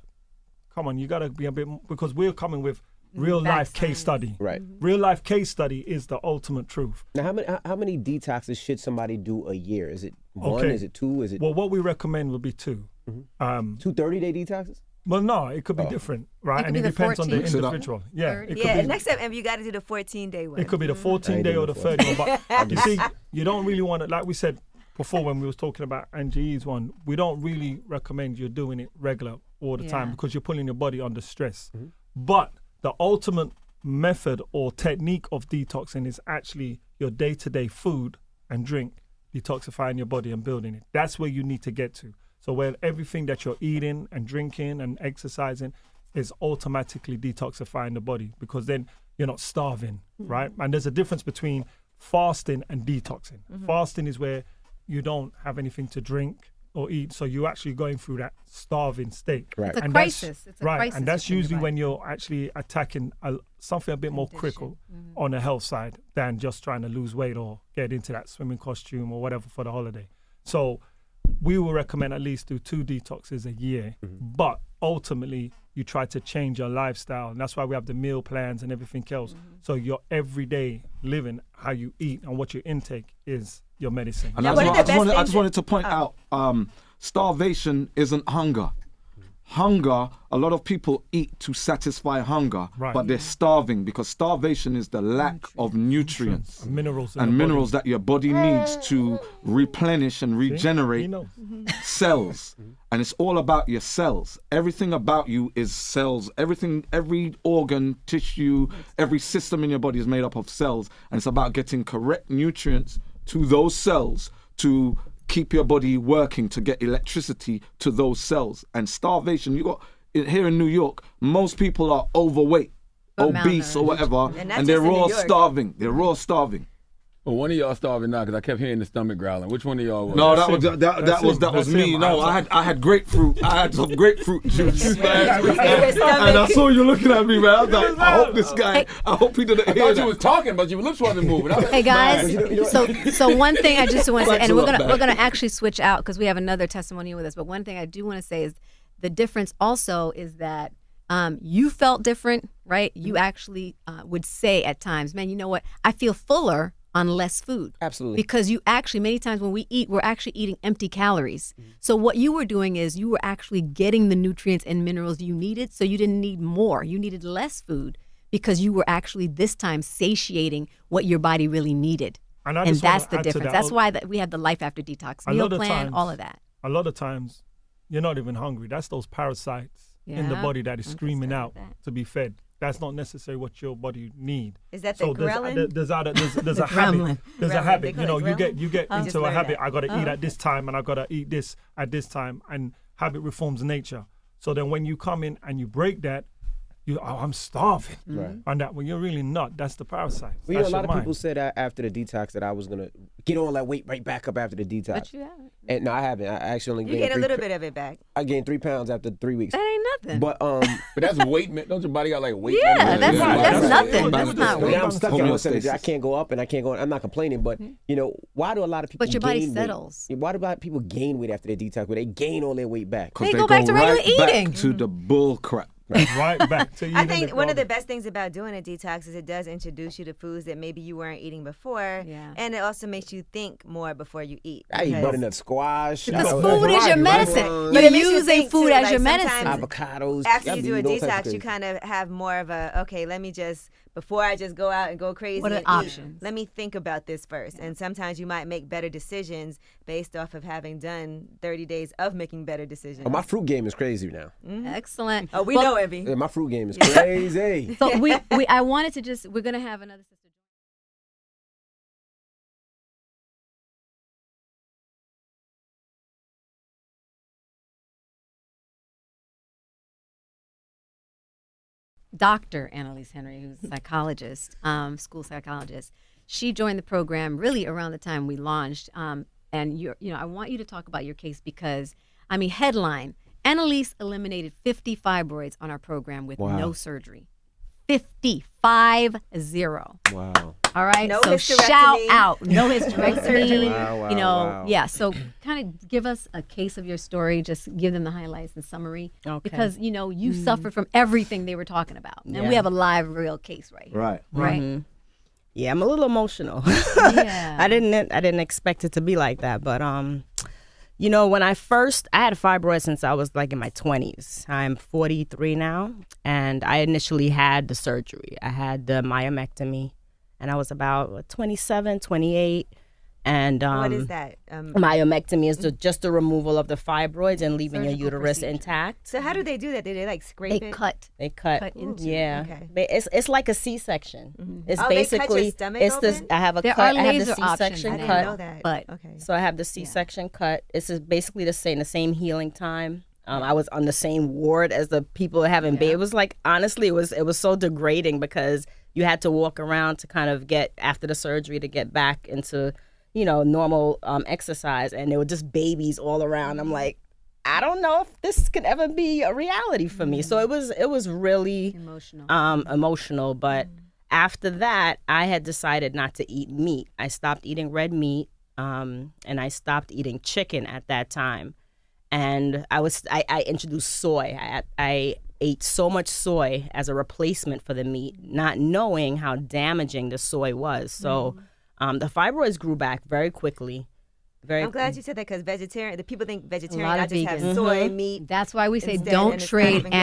Come on, you gotta be a bit, because we're coming with real life case study. Right. Real life case study is the ultimate truth. Now, how many detoxes should somebody do a year? Is it 1? Is it 2? Is it? Well, what we recommend would be 2. 2 30-day detoxes? Well, no, it could be different, right? And it depends on the individual. Yeah. Next time, you got to do the 14-day one. It could be the 14-day or the 30 one. But you see, you don't really want to, like we said before when we was talking about NGE's one, we don't really recommend you doing it regular all the time, because you're putting your body under stress. But the ultimate method or technique of detoxing is actually your day-to-day food and drink detoxifying your body and building it. That's where you need to get to. So where everything that you're eating and drinking and exercising is automatically detoxifying the body, because then you're not starving, right? And there's a difference between fasting and detoxing. Fasting is where you don't have anything to drink or eat, so you're actually going through that starving state. Right. It's a And crisis. It's a right, crisis and that's within your usually body. when you're actually attacking something a bit more critical on the health side than just trying to lose weight or get into that swimming costume or whatever for the holiday. So we will recommend at least do 2 detoxes a year, but ultimately you try to change your lifestyle, and that's why we have the meal plans and everything else. So your everyday living, how you eat and what your intake is your medicine. And Now, that's one of what- the I just best wanted things wanted to point out, starvation isn't hunger. Hunger, a lot of people eat to satisfy hunger, Right. but they're starving because starvation is the lack of nutrients Minerals in and the body. minerals that your body needs to replenish and He regenerate knows. cells. And it's all about your cells. Everything about you is cells. Everything, every organ, tissue, every system in your body is made up of cells. And it's about getting correct nutrients to those cells to keep your body working, to get electricity to those cells. And starvation, you got here in New York, most people are overweight, obese or whatever, And not and they're just in New raw York. starving. They're raw starving. Well, one of y'all starving now because I kept hearing the stomach growling. Which one of y'all was? No, That's that him. was That's me. him. No, I had grapefruit. I had some grapefruit juice, man. And I saw you looking at me, man. I was like, I hope this guy. I hope he didn't I hear thought you that. was talking, but your lips wasn't moving. I was like, Hey guys, so one thing I just want to say, Thanks and a lot, man. we're gonna actually switch out because we have another testimonial with us. But one thing I do want to say is the difference also is that you felt different, right? You actually would say at times, man, you know what? I feel fuller on less food. Absolutely. Because you actually, many times when we eat, we're actually eating empty calories. So what you were doing is you were actually getting the nutrients and minerals you needed, so you didn't need more. You needed less food because you were actually this time satiating what your body really needed. And I And just wanna that's the add to difference. that. That's why we have the Life After Detox A meal lot of plan, times- all of that. A lot of times, you're not even hungry. That's those parasites in the Yeah, body that is I can screaming say out that. to be fed. That's not necessarily what your body need. Is that the So ghrelin? there's a gremlin. habit. There's a Gremlin. habit. They You call know, it you gremlin? get I just into a learned habit. that. I gotta eat at this time, and I gotta eat this at this time, and habit reforms nature. So then when you come in and you break that, I'm starving. Right. And that when you're really not, that's the parasite. Well, you know, That's a lot your of mind. people said after the detox that I was gonna get all that weight right back up after the detox. But you haven't. And no, I haven't. I actually only You gained get a 3 little bit of it back. I gained 3 pounds after 3 weeks. That ain't nothing. But but that's weight. Don't your body got like weight? yeah, memory? that's yeah, that's right. nothing. Right. That's Right. not Now weight. I'm stuck in Homeostasis. I can't go up and I can't go. I'm not complaining, but you know, why do a lot of people? But your body gain weight? settles. Why do a lot of people gain weight after their detox? Where they gain all their weight back? Because They go back to regular right eating. back to the bull crap. right back to eating I think one of the garbage. best things about doing a detox is it does introduce you to foods that maybe you weren't eating before. Yeah. And it also makes you think more before you eat. I eat because- butternut squash. Because I- food is your variety, right? medicine. But You're it makes you using think, food too, as like, your sometimes medicine. avocados. After I you be do a eating all types of detox, you things. kind of have more of a, okay, let me just, before I just go out and go crazy What are and the eat, options? let me think about this first. And sometimes you might make better decisions based off of having done 30 days of making better decisions. Oh, my fruit game is crazy now. Excellent. Oh, we Well, know, Evie. Yeah, my fruit game is crazy. So I wanted to just, we're going to have another sister. Dr. Annalise Henry, who's a psychologist, school psychologist. She joined the program really around the time we launched. And I want you to talk about your case because, I mean, headline, Annalise eliminated 50 fibroids on our program with Wow. no surgery. 50. Wow. All right. No so hysterectomy. shout out. No hysterectomy. Wow, you know, wow. yeah. So kind of give us a case of your story. Just give them the highlights and summary. Okay. Because, you know, you suffered from everything they were talking about. And we Yeah. have a live, real case right here. Right. Right? Yeah, I'm a little emotional. Yeah. I didn't expect it to be like that, but you know, when I had fibroids since I was like in my 20s. I'm 43 now, and I initially had the surgery. I had the myomectomy, and I was about 27, 28, And what is that? myomectomy is just the removal of the fibroids and leaving your Surgical uterus procedure. intact. So how do they do that? Do they like scrape They it? cut. They cut. Cut into. Yeah, Okay. it's like a C-section. It's Oh, they cut your basically stomach it's this. open? I have a There cut. are I have the laser options C-section I now. didn't cut. know that. But Okay. So I have the C-section cut. This is basically the same healing time. I was on the same ward as the people having babies. It was like, honestly, it was so degrading because you had to walk around to kind of get after the surgery to get back into, normal exercise, and there were just babies all around. I'm like, I don't know if this could ever be a reality for me. So it was really Emotional. emotional. But after that, I had decided not to eat meat. I stopped eating red meat, and I stopped eating chicken at that time. And I introduced soy. I ate so much soy as a replacement for the meat, not knowing how damaging the soy was. So the fibroids grew back very quickly. I'm glad you said that because the people think vegetarian. lot I of just have vegans. soy meat. That's why we say instead, don't and it's not trade even good for you.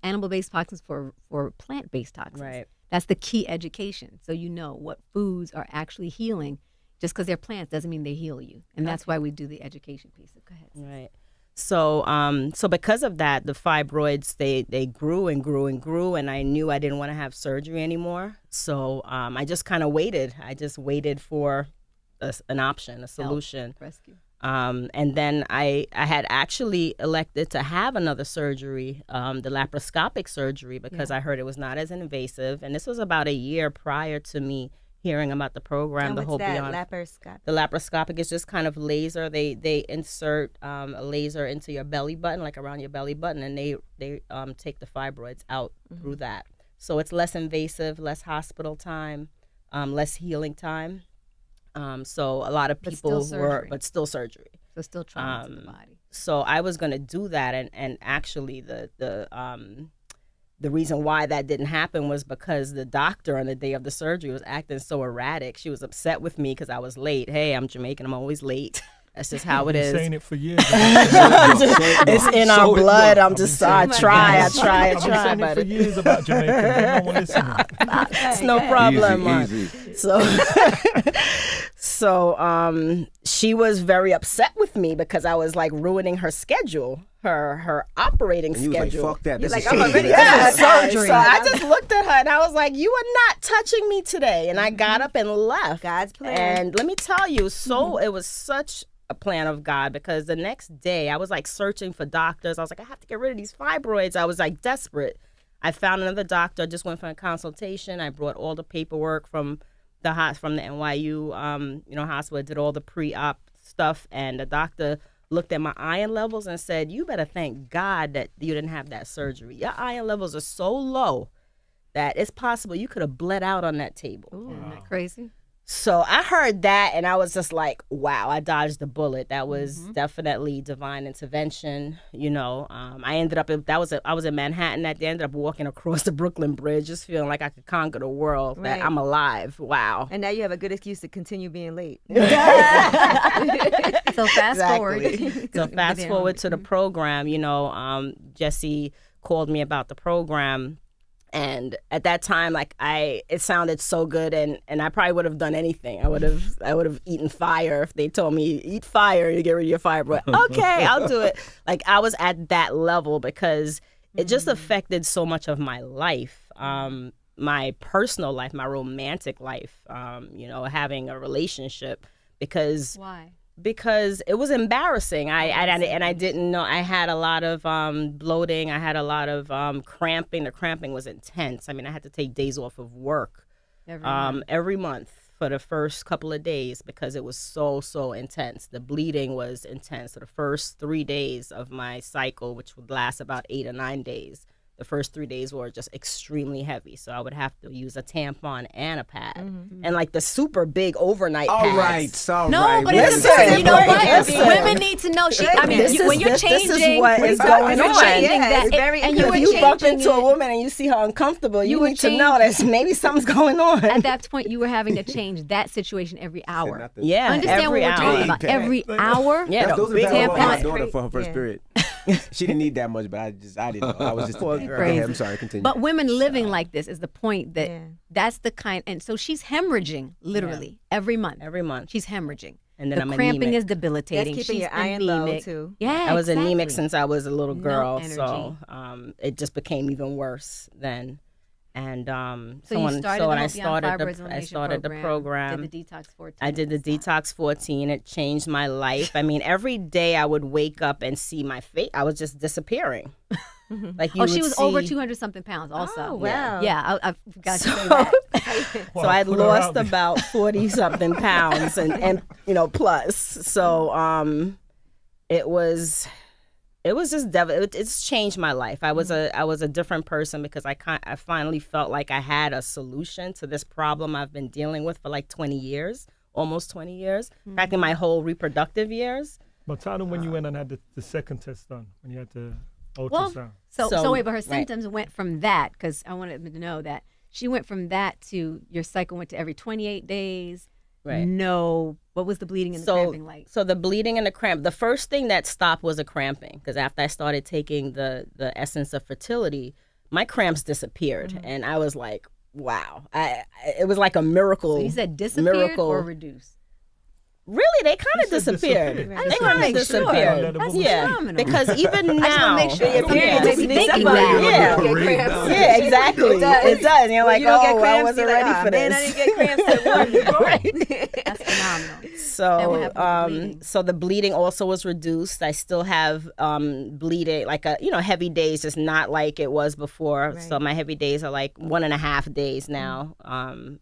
animal-based toxins for plant-based toxins. Right. That's the key education. So you know what foods are actually healing. Just because they're plants doesn't mean they heal you, and that's why we do the education piece. Go ahead. Right. So so because of that, the fibroids they grew and grew and grew, and I knew I didn't want to have surgery anymore. So I just kind of waited. I just waited for an option, a solution. Rescue. And then I had actually elected to have another surgery, the laparoscopic surgery, because I heard it was not as invasive. And this was about a year prior to me hearing about the program, And the what's whole that? Beyond. Laparoscopic. The laparoscopic is just kind of laser. They insert a laser into your belly button, like around your belly button, and they take the fibroids out through that. So it's less invasive, less hospital time, less healing time. So a lot of But people still surgery. but still surgery. So still trauma to the body. So I was going to do that, and actually the reason why that didn't happen was because the doctor on the day of the surgery was acting so erratic. She was upset with me because I was late. Hey, I'm Jamaican. I'm always late. That's just how it Been is. saying it for years. It's in our blood. I try, I've been saying it but for years about Jamaicans. No one listening. it's no problem. Easy. So she was very upset with me because I was like ruining her schedule, her operating And you was like, schedule. fuck that. This like, is I'm already Yeah, surgery. so I just looked at her and I was like, you are not touching me today. And I got up and left. God's plan. And let me tell you, it was such a plan of God, because the next day I was like searching for doctors. I was like, I have to get rid of these fibroids. I was like desperate. I found another doctor. I just went for a consultation. I brought all the paperwork from the NYU hospital. I did all the pre-op stuff, and the doctor looked at my iron levels and said, you better thank God that you didn't have that surgery. Your iron levels are so low that it's possible you could have bled out on that table. Ooh, isn't that crazy? So I heard that, and I was just like, wow, I dodged a bullet. That was definitely divine intervention. I ended up, I was in Manhattan that day. I ended up walking across the Brooklyn Bridge, just feeling like I could conquer the world, that Right. I'm alive. Wow. And now you have a good excuse to continue being late. So fast forward. So fast forward to the program, Jesse called me about the program. And at that time, it sounded so good, and I probably would have done anything. I would have eaten fire if they told me, eat fire, you get rid of your fibroid. Okay, I'll do it. Like, I was at that level because it just affected so much of my life, my personal life, my romantic life, having a relationship, because Why? because it was embarrassing. I didn't know. I had a lot of bloating. I had a lot of cramping. The cramping was intense. I mean, I had to take days off of work every month for the first couple of days because it was so intense. The bleeding was intense. So the first 3 days of my cycle, which would last about 8 or 9 days, the first 3 days were just extremely heavy. So I would have to use a tampon and a pad. And like the super big overnight pads. All right. No, but Listen, it's important. You know what? listen. Women need to know. When you're changing, this is what is going when you're on. changing Yeah, that, it's very and you were If you bump changing into a it, woman and you see her uncomfortable, you were need to know that maybe something's going on. at that point, you were having to change that situation every hour. Yeah, Understand every what we're talking hour. about? Every hour. Yeah, Those the are big bad tampon. my pads. daughter for her first Yeah. period. She didn't need that much, but I didn't know. I was just Poor go girl. ahead, I'm sorry, continue. But women living like this is the point that Yeah. that's the kind. And so she's hemorrhaging literally every month. Every month. She's hemorrhaging. And then the I'm cramping anemic. is debilitating. That's keeping She's your iron low, anemic. too. Yeah, I was anemic exactly. since I was a little No girl, energy. so it just became even worse then. And So you started when the I Hope Beyond started Fibroids the elimination program. Did the Detox 14. I did the Detox 14. It changed my life. I mean, every day I would wake up and see my face. I was just disappearing. Like you Oh, she would was over see- 200 something pounds also. Oh, wow. Yeah, I forgot to say So- that. So I had put her lost out there. about 40 something pounds and plus. So it was just it's changed my life. I was a different person because I finally felt like I had a solution to this problem I've been dealing with for like 20 years, almost 20 years. In fact, in my whole reproductive years. But tell them when you went and had the second test done, when you had the ultrasound. Well, so So- wait, but her right. symptoms went from that, because I wanted them to know that she went from that to your cycle went to every 28 days. Right. No, what was the bleeding and the cramping like? So the bleeding and the cramp. The first thing that stopped was the cramping, because after I started taking the essence of fertility, my cramps disappeared, and I was like, wow, it was like a miracle. So you said disappeared miracle. or reduced? Really, they kind of said disappeared. disappeared. I They just wanna kind of make sure. disappeared. That's Yeah, phenomenal. because even now, I just want to make sure your period period just may be sneaks thinking up on that. you. Yeah. You get cramps. yeah, exactly. It does. It does. And you're like, you don't oh, get cramps, I wasn't you're ready like, for man, this. I didn't get cramps at one. That's phenomenal. And what So, happened with the bleeding? so the bleeding also was reduced. I still have bleeding, like heavy days. It's not like it was before. Right. So my heavy days are like 1.5 days now. And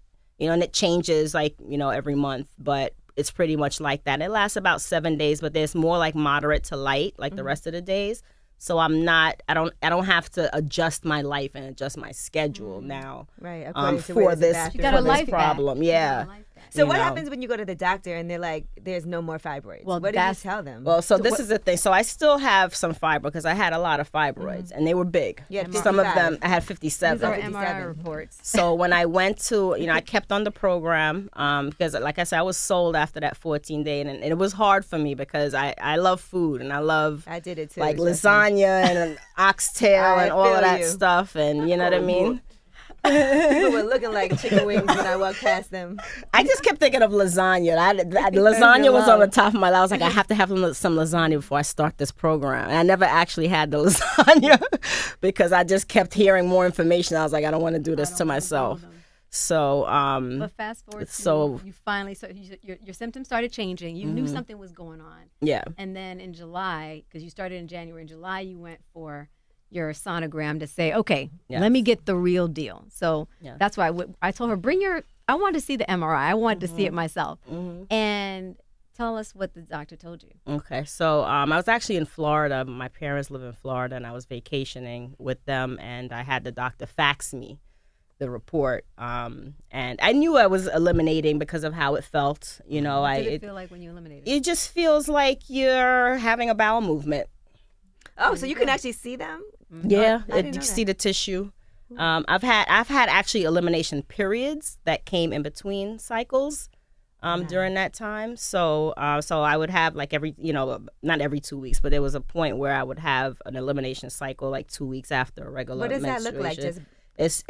it changes like every month, but it's pretty much like that. It lasts about 7 days, but there's more like moderate to light, like the rest of the days. So I don't have to adjust my life and adjust my schedule now. Right, according to for where this it's You got a for this life back. problem. You got Yeah. a life back. So you what know. happens when you go to the doctor and they're like, there's no more fibroids? Well, what do you that's- tell them? Well, so this is the thing. So I still have some fibroids because I had a lot of fibroids and they were big. You had Some of 55. them, I had These 57. are 57. MRI reports. So when I went to, I kept on the program because, like I said, I was sold after that 14-day, and it was hard for me because I love food and I love I did it too. like trust me. lasagna and an oxtail I and all of feel that you. stuff, and you know what I mean. People were looking like chicken wings when I walked past them. I just kept thinking of lasagna. Lasagna was on the top of my list. I was like, I have to have some lasagna before I start this program. And I never actually had the lasagna because I just kept hearing more information. I was like, I don't want to do this to myself. So, But fast forward, so- you finally, your symptoms started changing. You knew something was going on. yeah. And then in July, because you started in January, in July you went for your sonogram to say, okay, Yes. let me get the real deal. So Yeah. that's why I told her, I wanted to see the MRI. I wanted to see it myself. And tell us what the doctor told you. Okay, so I was actually in Florida. My parents live in Florida, and I was vacationing with them, and I had the doctor fax me the report. And I knew I was eliminating because of how it felt. What did it feel like when you eliminated? It just feels like you're having a bowel movement. Oh, so you can actually see them? Yeah, I didn't you know can that. see the tissue. I've had actually elimination periods that came in between cycles during that time. So I would have like not every 2 weeks, but there was a point where I would have an elimination cycle like 2 weeks after a regular What does that look like? menstruation. Just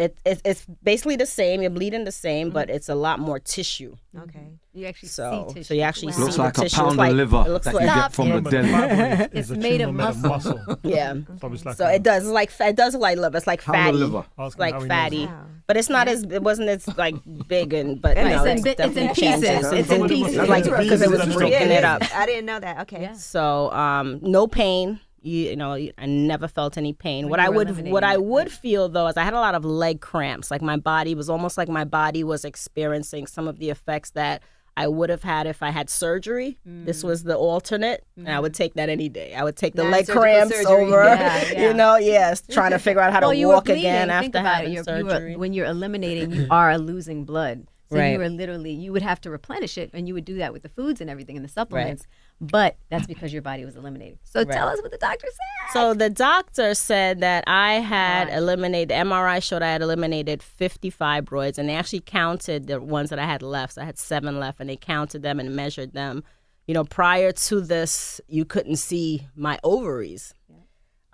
It's basically the same. You're bleeding the same, but it's a lot more tissue. okay. You actually So see tissue. so you actually Wow. see Looks the like a tissue. pound It's like- of liver it looks that you like- get from the Remember, deli. fibroid It's is a made of tumor muscle. Yeah. So it's like So it does it does look like liver. It's like Pound of fatty. liver. Ask him Like how he knows fatty. that. Wow. But it's not as it wasn't as like big but It's no, in it's bit- it's in definitely pieces. changes. It's in pieces. It's like because it was Pieces. breaking it up. I didn't know that. Okay. Yeah. So no pain. I never felt any pain. When What you I were would eliminating it. feel though is I had a lot of leg cramps. Like my body was almost like my body was experiencing some of the effects that I would have had if I had surgery. This was the alternate, and I would take that any day. I would take the leg Non-surgical cramps surgery. over, Yeah, yeah. trying to figure out how to you were walk bleeding. again Think after about having it. surgery. When you're eliminating, you are losing blood. So Right. you were literally, you would have to replenish it, and you would do that with the foods and everything and the supplements. But that's because your body was eliminating. So tell us what the doctor said. So the doctor said that I had MRI. eliminated, the MRI showed I had eliminated 50 fibroids, and they actually counted the ones that I had left. So I had 7 left, and they counted them and measured them. Prior to this, you couldn't see my ovaries.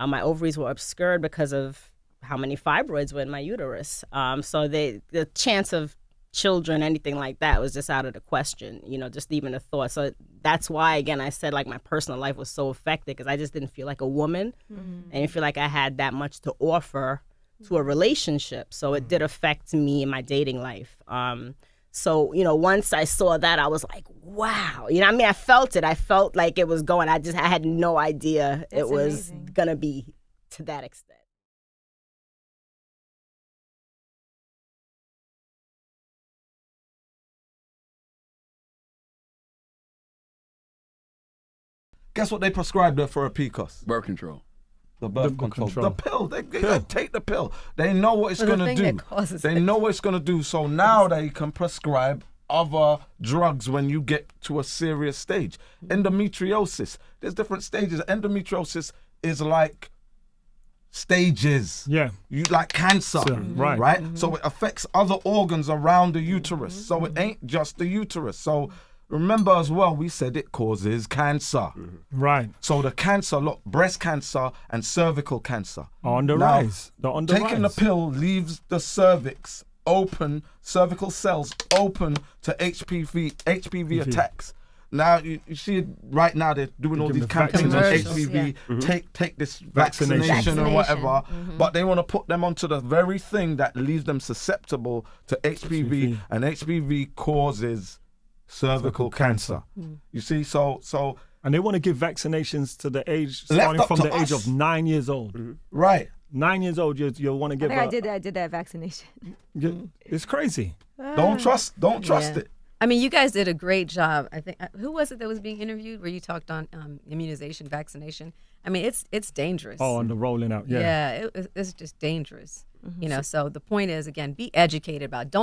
My ovaries were obscured because of how many fibroids were in my uterus. So the chance of children, anything like that, was just out of the question, just even a thought. So that's why, again, I said like my personal life was so affected, because I just didn't feel like a woman. I didn't feel like I had that much to offer to a relationship. So it did affect me in my dating life. So, once I saw that, I was like, wow. I felt it. I felt like it was going. I had no idea it was going to be to that extent. Guess what they prescribed her for a PCOS? Birth control. The birth control. The pill. They take the pill. They know what it's For going the to thing do. that causes They it. know what it's going to do. So now they can prescribe other drugs when you get to a serious stage. Endometriosis. There's different stages. Endometriosis is like stages. Yeah. You like cancer. So, right. Right? So it affects other organs around the uterus. So it ain't just the uterus. So remember as well, we said it causes cancer. Right. So the cancer, look, breast cancer and cervical cancer. On the Now, rise. They're on the taking rise. the pill leaves the cervix open, cervical cells open to HPV attacks. Now you see right now they're doing all Give these them the campaigns on vaccinations. HPV. Take this vaccination or whatever, but they want to put them onto the very thing that leaves them susceptible to HPV, and HPV causes cervical cancer. You see, so And they want to give vaccinations to the age, Left starting up from to the age us. of 9 years old. right. 9 years old, you'll want to I give think I did that vaccination. It's crazy. Don't trust Yeah. it. I mean, you guys did a great job. I think who was it that was being interviewed where you talked on immunization, vaccination? I mean, it's dangerous. Oh, and the rolling out. Yeah, it's just dangerous. So the point is, again, be educated about.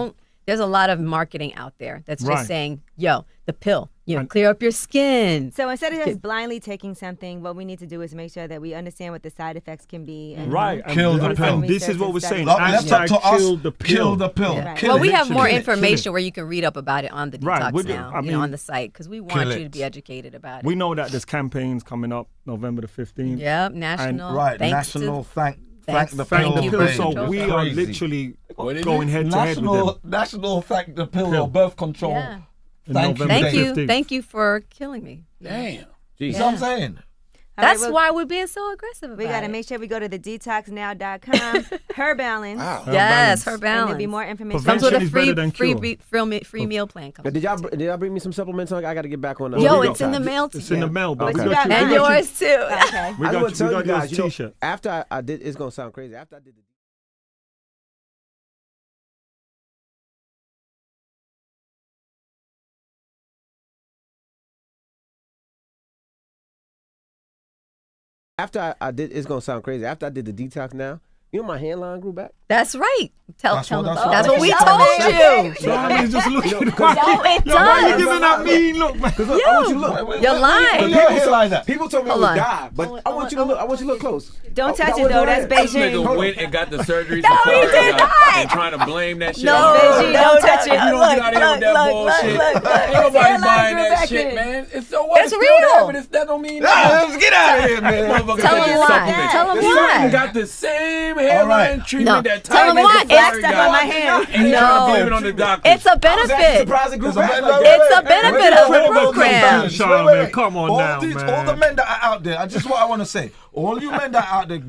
There's a lot of marketing out there that's just Right. saying, "Yo, the pill, clear up your skin." So instead of just blindly taking something, what we need to do is make sure that we understand what the side effects can be. And Right. Kill and, the and pill. this is what we're saying. Left up Hashtag to us, kill the pill. kill the pill. Yeah. Kill Well, it. we have more Kill it. information where you can read up about it on the Right, Detox would you- Now, I mean, on the site, because we want kill you to it. be educated about it. We know that there's campaigns coming up November the 15th. Yep, national. Right, thanks to- national thank thanks. the Thank pill. the you, pill. birth So control. we are Crazy. literally What is going it? head to head with them. National thank the pill Pill. or birth control. Yeah. In Thank you. November Thank you, 15th. thank you for killing me. Damn. You know what I'm saying? All right, That's well, why we're being so aggressive about we got to it. make sure we go to the detoxnow.com, her balance, Wow. Yes, her and balance. there'll be more information. Comes with a Prevention is better than free meal plan. Comes Did y'all bring me some supplements? I got to get back on. Yo, we it's got- in the mail to It's in the you. mail, but What we you got got, you. And Mine? yours too. Okay. We I got just you. want to We tell you got yours guys, t-shirt. after I did, it's gonna sound crazy. After I did the it's gonna sound crazy. After I did the detox now, my hairline grew back. That's right. Tell them. that's That's what what we I told you. So I mean, just looking. No, it Why you does. giving that mean look, man? I want you to look. You're lying. People told me Hold I on. would die, but I want you to look. I want you to look close. Don't touch that it was though. all That's right. This Beijing. nigga went and got the surgery No, he did not. and trying to blame that shit. No, on Beijing, don't touch it. You don't get out of here with that bullshit. Ain't nobody hairline buying grew that back shit, in. man. It's so what? It's still real. there, but that don't mean nothing. Let's get out of here, man. Motherfucker Tell said him it's why. supplement. Tell him This why. fucking got the same hairline right. treatment No. that Tell him Tiger why. Safari It's stuff on my got. hair. Ain't trying to No. blame it on the doctor. It's a benefit. Surprised it grew back like It's that. a benefit of the program. Sean, man, come on all now, these, man. all the men that are out there, I just what I want to say. All you men that are out there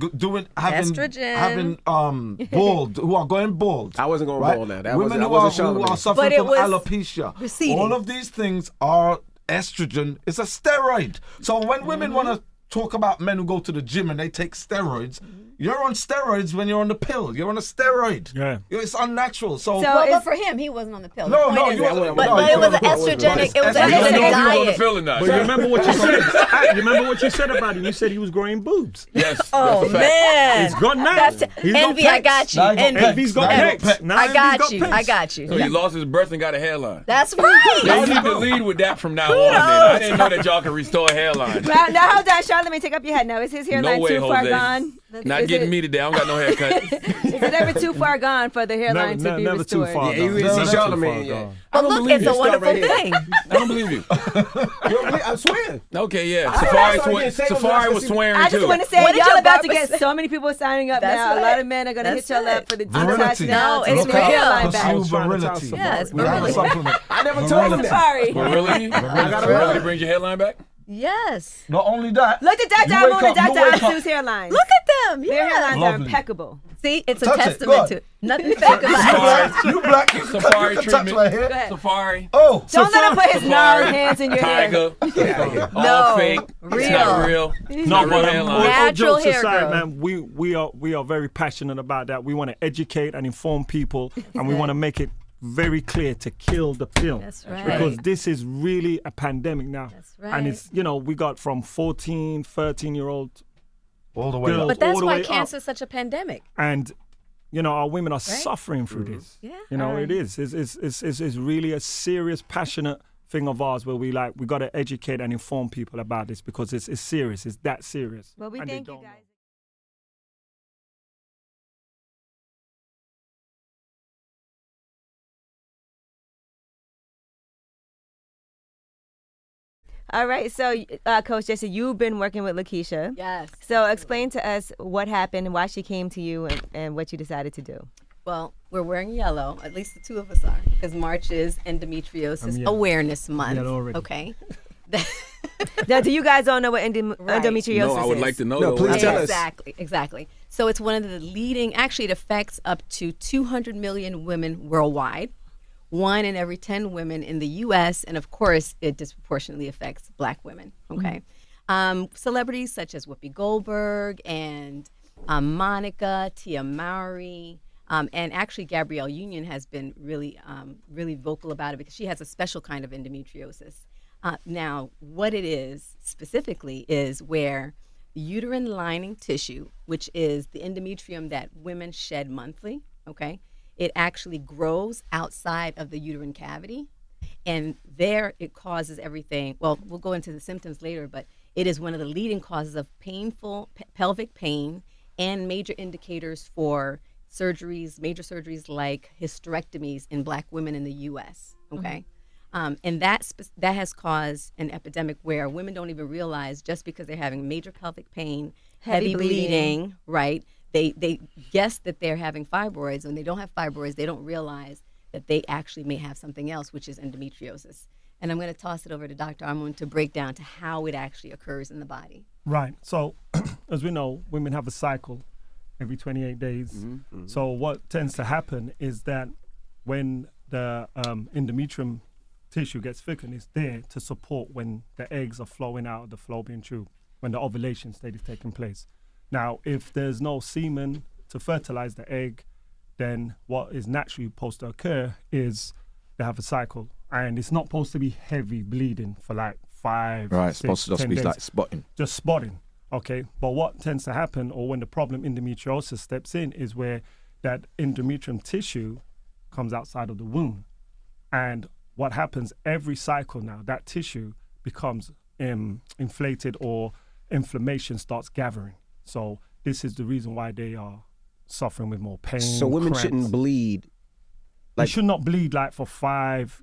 having Estrogen. bald, who are going bald. I wasn't going right? bald now. That Women wasn't- who I are, wasn't who Charlamagne. are suffering But it from was alopecia. receding. All of these things are estrogen. It's a steroid. So when women want to talk about men who go to the gym and they take steroids, you're on steroids when you're on the pill. You're on a steroid. Yeah. It's unnatural. So, So Well, it's- but for him, he wasn't on the pill. No, The point no, is you that- wasn't- but no, it you was an wasn't. estrogenic. It was You an You don't don't know if estrogen he was on the diet. pill or not. But you remember what you said? You remember what you said about him? You said he was growing boobs. Yes. Oh that's a fact. man, He's gone now. That's He's got Envy. I pecs. got you. Now he got Envy. pecs. Envy's got Now he got pecs. pecs. Now I Envy's got got you. pecs. I got you. So he lost his birth and got a hairline. That's right. Y'all need to lead with that from now on. Then. I didn't know that y'all could restore a hairline. Now hold on, Charlamagne, take up your head. No, is his hairline way, too far Jose. gone? Not getting me today. I don't got no haircut. Is it ever too far gone for the hairline to be never restored? too far. Yeah, you gone. ain't Never see too Charlamagne far yet. gone. But look, it's a wonderful thing. I don't believe you. I swear. Okay, yeah. I saw you in St. Safari Louis. was swearing I too. just want to say, What did y'all your about to barber get say? so many people signing up That's now. right. A lot of men are going to hit That's y'all right. up for the Virility. detox now. No, to it's get your real. hairline back. Pursue virility. Yeah, it's We have a virility. supplement. I never told him that. Sorry. Really? Really brings your headline back? Yes. Not only that. Look at Dr. you Moon wake and up- you Dr. wake up- Ansu's hairlines. Look at them. Their Yeah. hairlines are Lovely. impeccable. See, it's a Touch it. Go testament on. to nothing fake about it. You black. You Safari can touch treatment. my hair. Go ahead. Safari. Oh. Don't let him put his Safari. gnarled hands in your hair. Tiger. All No, fake. real. It's not real. No, Not but real all hairline. Natural jokes hair aside, growth. man, we are very passionate about that. We want to educate and inform people, and we want to make it very clear to kill the film. That's right. Because this is really a pandemic now. That's right. And it's, we got from 14, 13-year-old All the way girls up. But that's all the why way cancer up. is such a pandemic. And, our women are suffering through this. Yeah. It is. It's really a serious, passionate thing of ours where we got to educate and inform people about this because it's serious. It's that serious. Well, we And they thank you don't guys. know. All right, so Coach Jesse, you've been working with Lakeisha. Yes. So explain to us what happened, why she came to you, and what you decided to do. Well, we're wearing yellow. At least the two of us are, because March is Endometriosis yellow. Awareness Month. Yellow already. Okay. Now, do you guys all know what endometriosis No, I would is? like to know. No, though. please tell us. Exactly. So it's one of the leading. Actually, it affects up to 200 million women worldwide. 1 in every 10 women in the U.S., and of course, it disproportionately affects Black women. Okay, celebrities such as Whoopi Goldberg and Monica, Tia Mowry, and actually Gabrielle Union has been really vocal about it because she has a special kind of endometriosis. Now, what it is specifically is where uterine lining tissue, which is the endometrium that women shed monthly, okay, it actually grows outside of the uterine cavity, and there it causes everything. Well, we'll go into the symptoms later, but it is one of the leading causes of painful pelvic pain and major indicators for surgeries, major surgeries like hysterectomies in Black women in the U.S., okay? And that has caused an epidemic where women don't even realize just because they're having major pelvic pain, heavy bleeding, right? They guess that they're having fibroids. When they don't have fibroids, they don't realize that they actually may have something else, which is endometriosis. And I'm going to toss it over to Dr. Armon to break down to how it actually occurs in the body. Right. So, as we know, women have a cycle every 28 days. So what tends to happen is that when the endometrium tissue gets thickened, it's there to support when the eggs are flowing out of the fallopian tube, when the ovulation state is taking place. Now, if there's no semen to fertilize the egg, then what is naturally supposed to occur is they have a cycle. And it's not supposed to be heavy bleeding for like 5, Right, it's 6, supposed to just 10 be days. like spotting. Just spotting, okay? But what tends to happen, or when the problem endometriosis steps in, is where that endometrium tissue comes outside of the womb. And what happens every cycle now, that tissue becomes inflated or inflammation starts gathering. So this is the reason why they are suffering with more pain. So women cramps. shouldn't bleed. They should not bleed like for 5,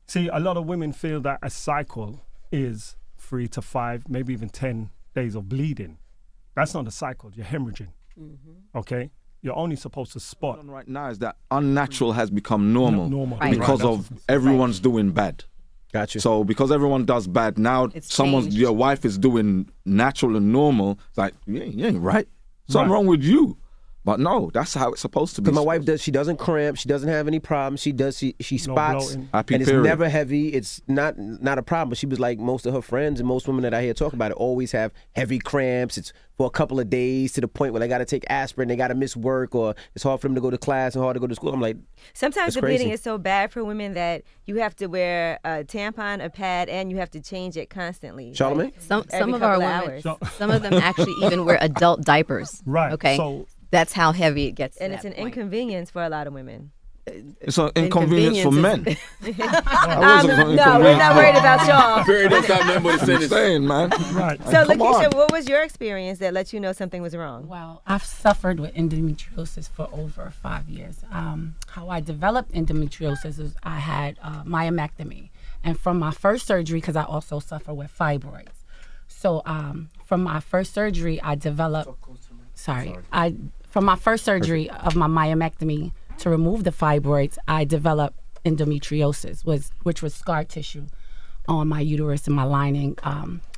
see, a lot of women feel that a cycle is 3 to 5, maybe even 10 days of bleeding. That's not a cycle, you're hemorrhaging, okay? You're only supposed to spot. Right now is that unnatural has become normal, Normal. Right. because Right. of everyone's doing bad. Gotcha. So because everyone does bad now, It's changed. your wife is doing natural and normal. It's like you ain't right. Something Right. wrong with you. But no, that's how it's supposed to be. Because my wife she doesn't cramp, she doesn't have any problems. She spots, bloating. Happy and it's period. never heavy. It's not a problem. But she was like, most of her friends and most women that I hear talk about it always have heavy cramps. It's for a couple of days to the point where they got to take aspirin, they got to miss work, or it's hard for them to go to class and hard to go to school. I'm like, Sometimes that's the crazy. bleeding is so bad for women that you have to wear a tampon, a pad, and you have to change it constantly. Charlamagne? Like, Some every of our couple of women, hours. some of them actually even wear adult diapers. Right. Okay. So That's how heavy it gets. to And it's that an point. inconvenience for a lot of women. It's an inconvenience for men. is- No, we're not worried about y'all. Period. Don't stop nothing but a I'm sentence. saying, man. Right. So, Come Lakeisha, on. what was your experience that let you know something was wrong? Well, I've suffered with endometriosis for over 5 years. How I developed endometriosis is I had myomectomy. And from my first surgery, because I also suffer with fibroids. So from my first surgery, I developed, from my first surgery of my myomectomy to remove the fibroids, I developed endometriosis, which was scar tissue on my uterus and my lining.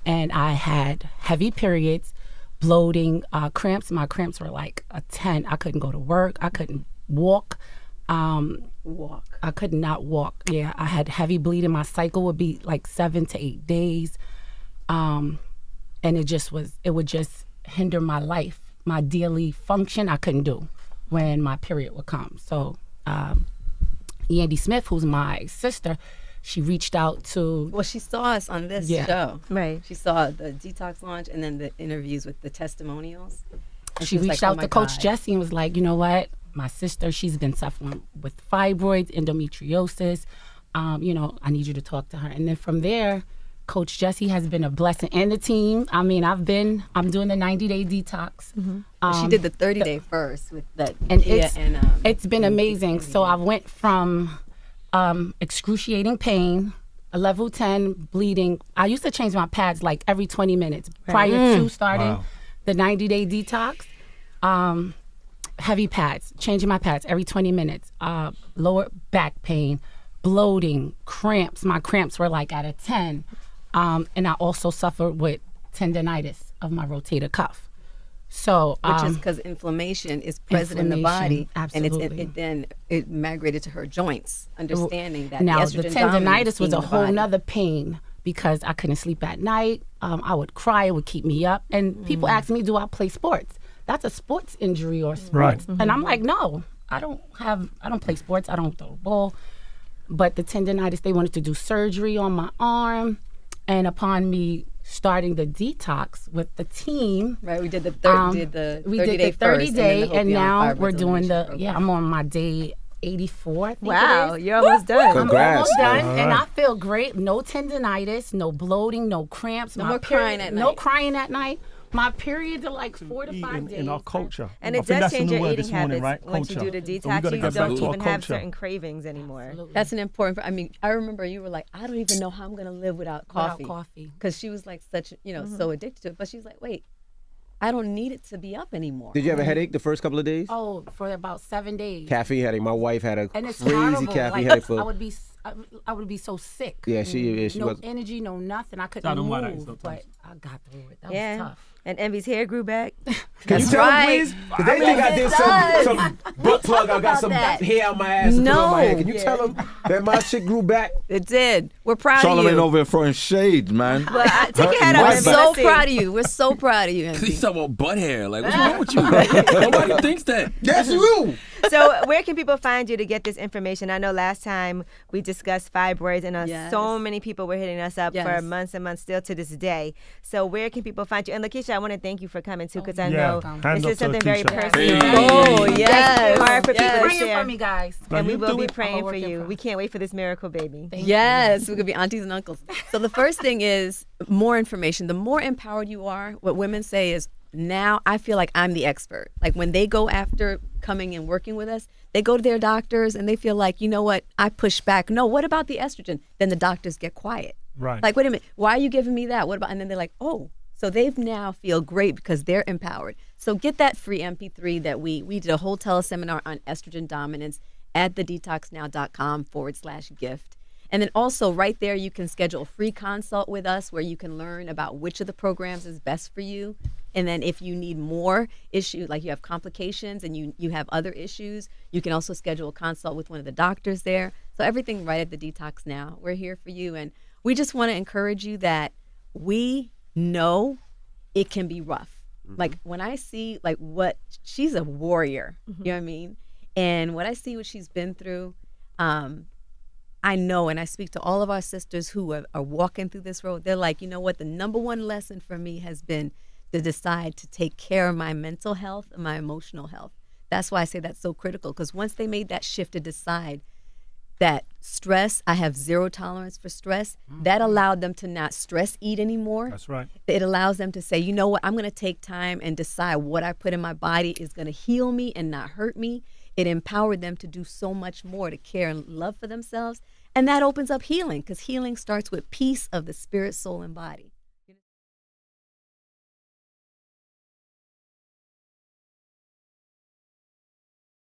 And I had heavy periods, bloating, cramps. My cramps were like a 10. I couldn't go to work. I couldn't walk. I could not walk. Yeah, I had heavy bleeding. My cycle would be like 7 to 8 days. And it would just hinder my life. My daily function I couldn't do when my period would come. So Andy Smith, who's my sister, she reached out to... Well, she saw us on this show. Right. She saw the detox launch and then the interviews with the testimonials. And She was reached like, out "Oh my to Coach God." Jesse and was like, you know what? My sister, she's been suffering with fibroids, endometriosis. I need you to talk to her. And then from there, Coach Jesse has been a blessing, and the team. I mean, I'm doing the 90-day detox. She did the 30-day first with that. And Kia it's been amazing. So I went from excruciating pain, a level 10 bleeding. I used to change my pads like every 20 minutes prior to starting the 90-day detox. Heavy pads, changing my pads every 20 minutes. Lower back pain, bloating, cramps. My cramps were like at a 10. And I also suffered with tendonitis of my rotator cuff. So, which is because inflammation is present in the body, absolutely. and then it migrated to her joints. Understanding that now the the estrogen dominance tendonitis was a in the whole body. nother pain because I couldn't sleep at night. I would cry; it would keep me up. And people ask me, "Do I play sports?" That's a sports injury or sports, and I'm like, "No, I don't play sports. I don't throw the ball." But the tendonitis, they wanted to do surgery on my arm, and upon me starting the detox with the team. Right, we did the 30 day, and now we're doing I'm on my day 84. I think Wow, it is. you're almost done. Congrats. I'm almost done, and I feel great. No tendonitis, no bloating, no cramps. No more crying at No night. crying at night. My periods are like 4 to 5 days. In our culture. And I it think does that's the change new your word eating this morning, habits right? once you Culture. do the So we detox. gotta You get back don't to our even have culture. certain cravings anymore. That's an important. I mean, I remember you were like, I don't even know how I'm gonna live without coffee. Without coffee. Because she was like such, so addicted to it. But she's like, wait, I don't need it to be up anymore. Did you have a headache the first couple of days? Oh, for about 7 days. Caffeine headache. My wife had a And it's crazy horrible. caffeine Like, headache for. I would be so sick. Yeah, she No was. energy, no nothing. I couldn't I don't mind that move, sometimes. but I got through it. That Yeah. was tough. And Envy's hair grew back. Can you tell right. them, please? Because they think I did some butt plug. I got some that. hair on my ass and put it on my No. head. Can you tell them that my shit grew back? It did. We're proud of Charlamagne you. over here throwing shade, man. But take your hat My off, We're Envy. back. so Let's see. proud of you. We're so proud of you, Envy. He's talking about butt hair. Like, what's wrong with you? Nobody thinks that. That's you. So where can people find you to get this information? I know last time we discussed fibroids, and Yes. so many people were hitting us up for Yes. months and months still to this day. So where can people find you? And Lakeisha, I want to thank you for coming too, because I Yeah. know Hand this up is to something very Lakeisha. personal. Hey. Oh, It's yes. hard for people to Praying share. for me, guys. Now, And we you will do be it. praying I'm for working you. for- We can't wait for this miracle baby. Yes, we could be aunties and uncles. So the first thing is more information. The more empowered you are, what women say is, now I feel like I'm the expert. Like when they go after coming and working with us, they go to their doctors and they feel like, you know what, I push back. No, what about the estrogen? Then the doctors get quiet. Right. Like, wait a minute, why are you giving me that? What about? And then they're like, oh, so they've now feel great because they're empowered. So get that free MP3 that we did a whole teleseminar on estrogen dominance at thedetoxnow.com/gift. And then also right there, you can schedule a free consult with us where you can learn about which of the programs is best for you. And then if you need more issue, like you have complications and you have other issues, you can also schedule a consult with one of the doctors there. So everything right at the Detox Now. We're here for you. And we just want to encourage you that we know it can be rough. Like when I see like what she's a warrior, you know what I mean? And what I see what she's been through, I know, and I speak to all of our sisters who are walking through this road. They're like, you know what? The number one lesson for me has been to decide to take care of my mental health and my emotional health. That's why I say that's so critical, because once they made that shift to decide that stress, I have zero tolerance for stress, that allowed them to not stress eat anymore. That's right. It allows them to say, you know what, I'm going to take time and decide what I put in my body is going to heal me and not hurt me. It empowered them to do so much more, to care and love for themselves. And that opens up healing, because healing starts with peace of the spirit, soul, and body.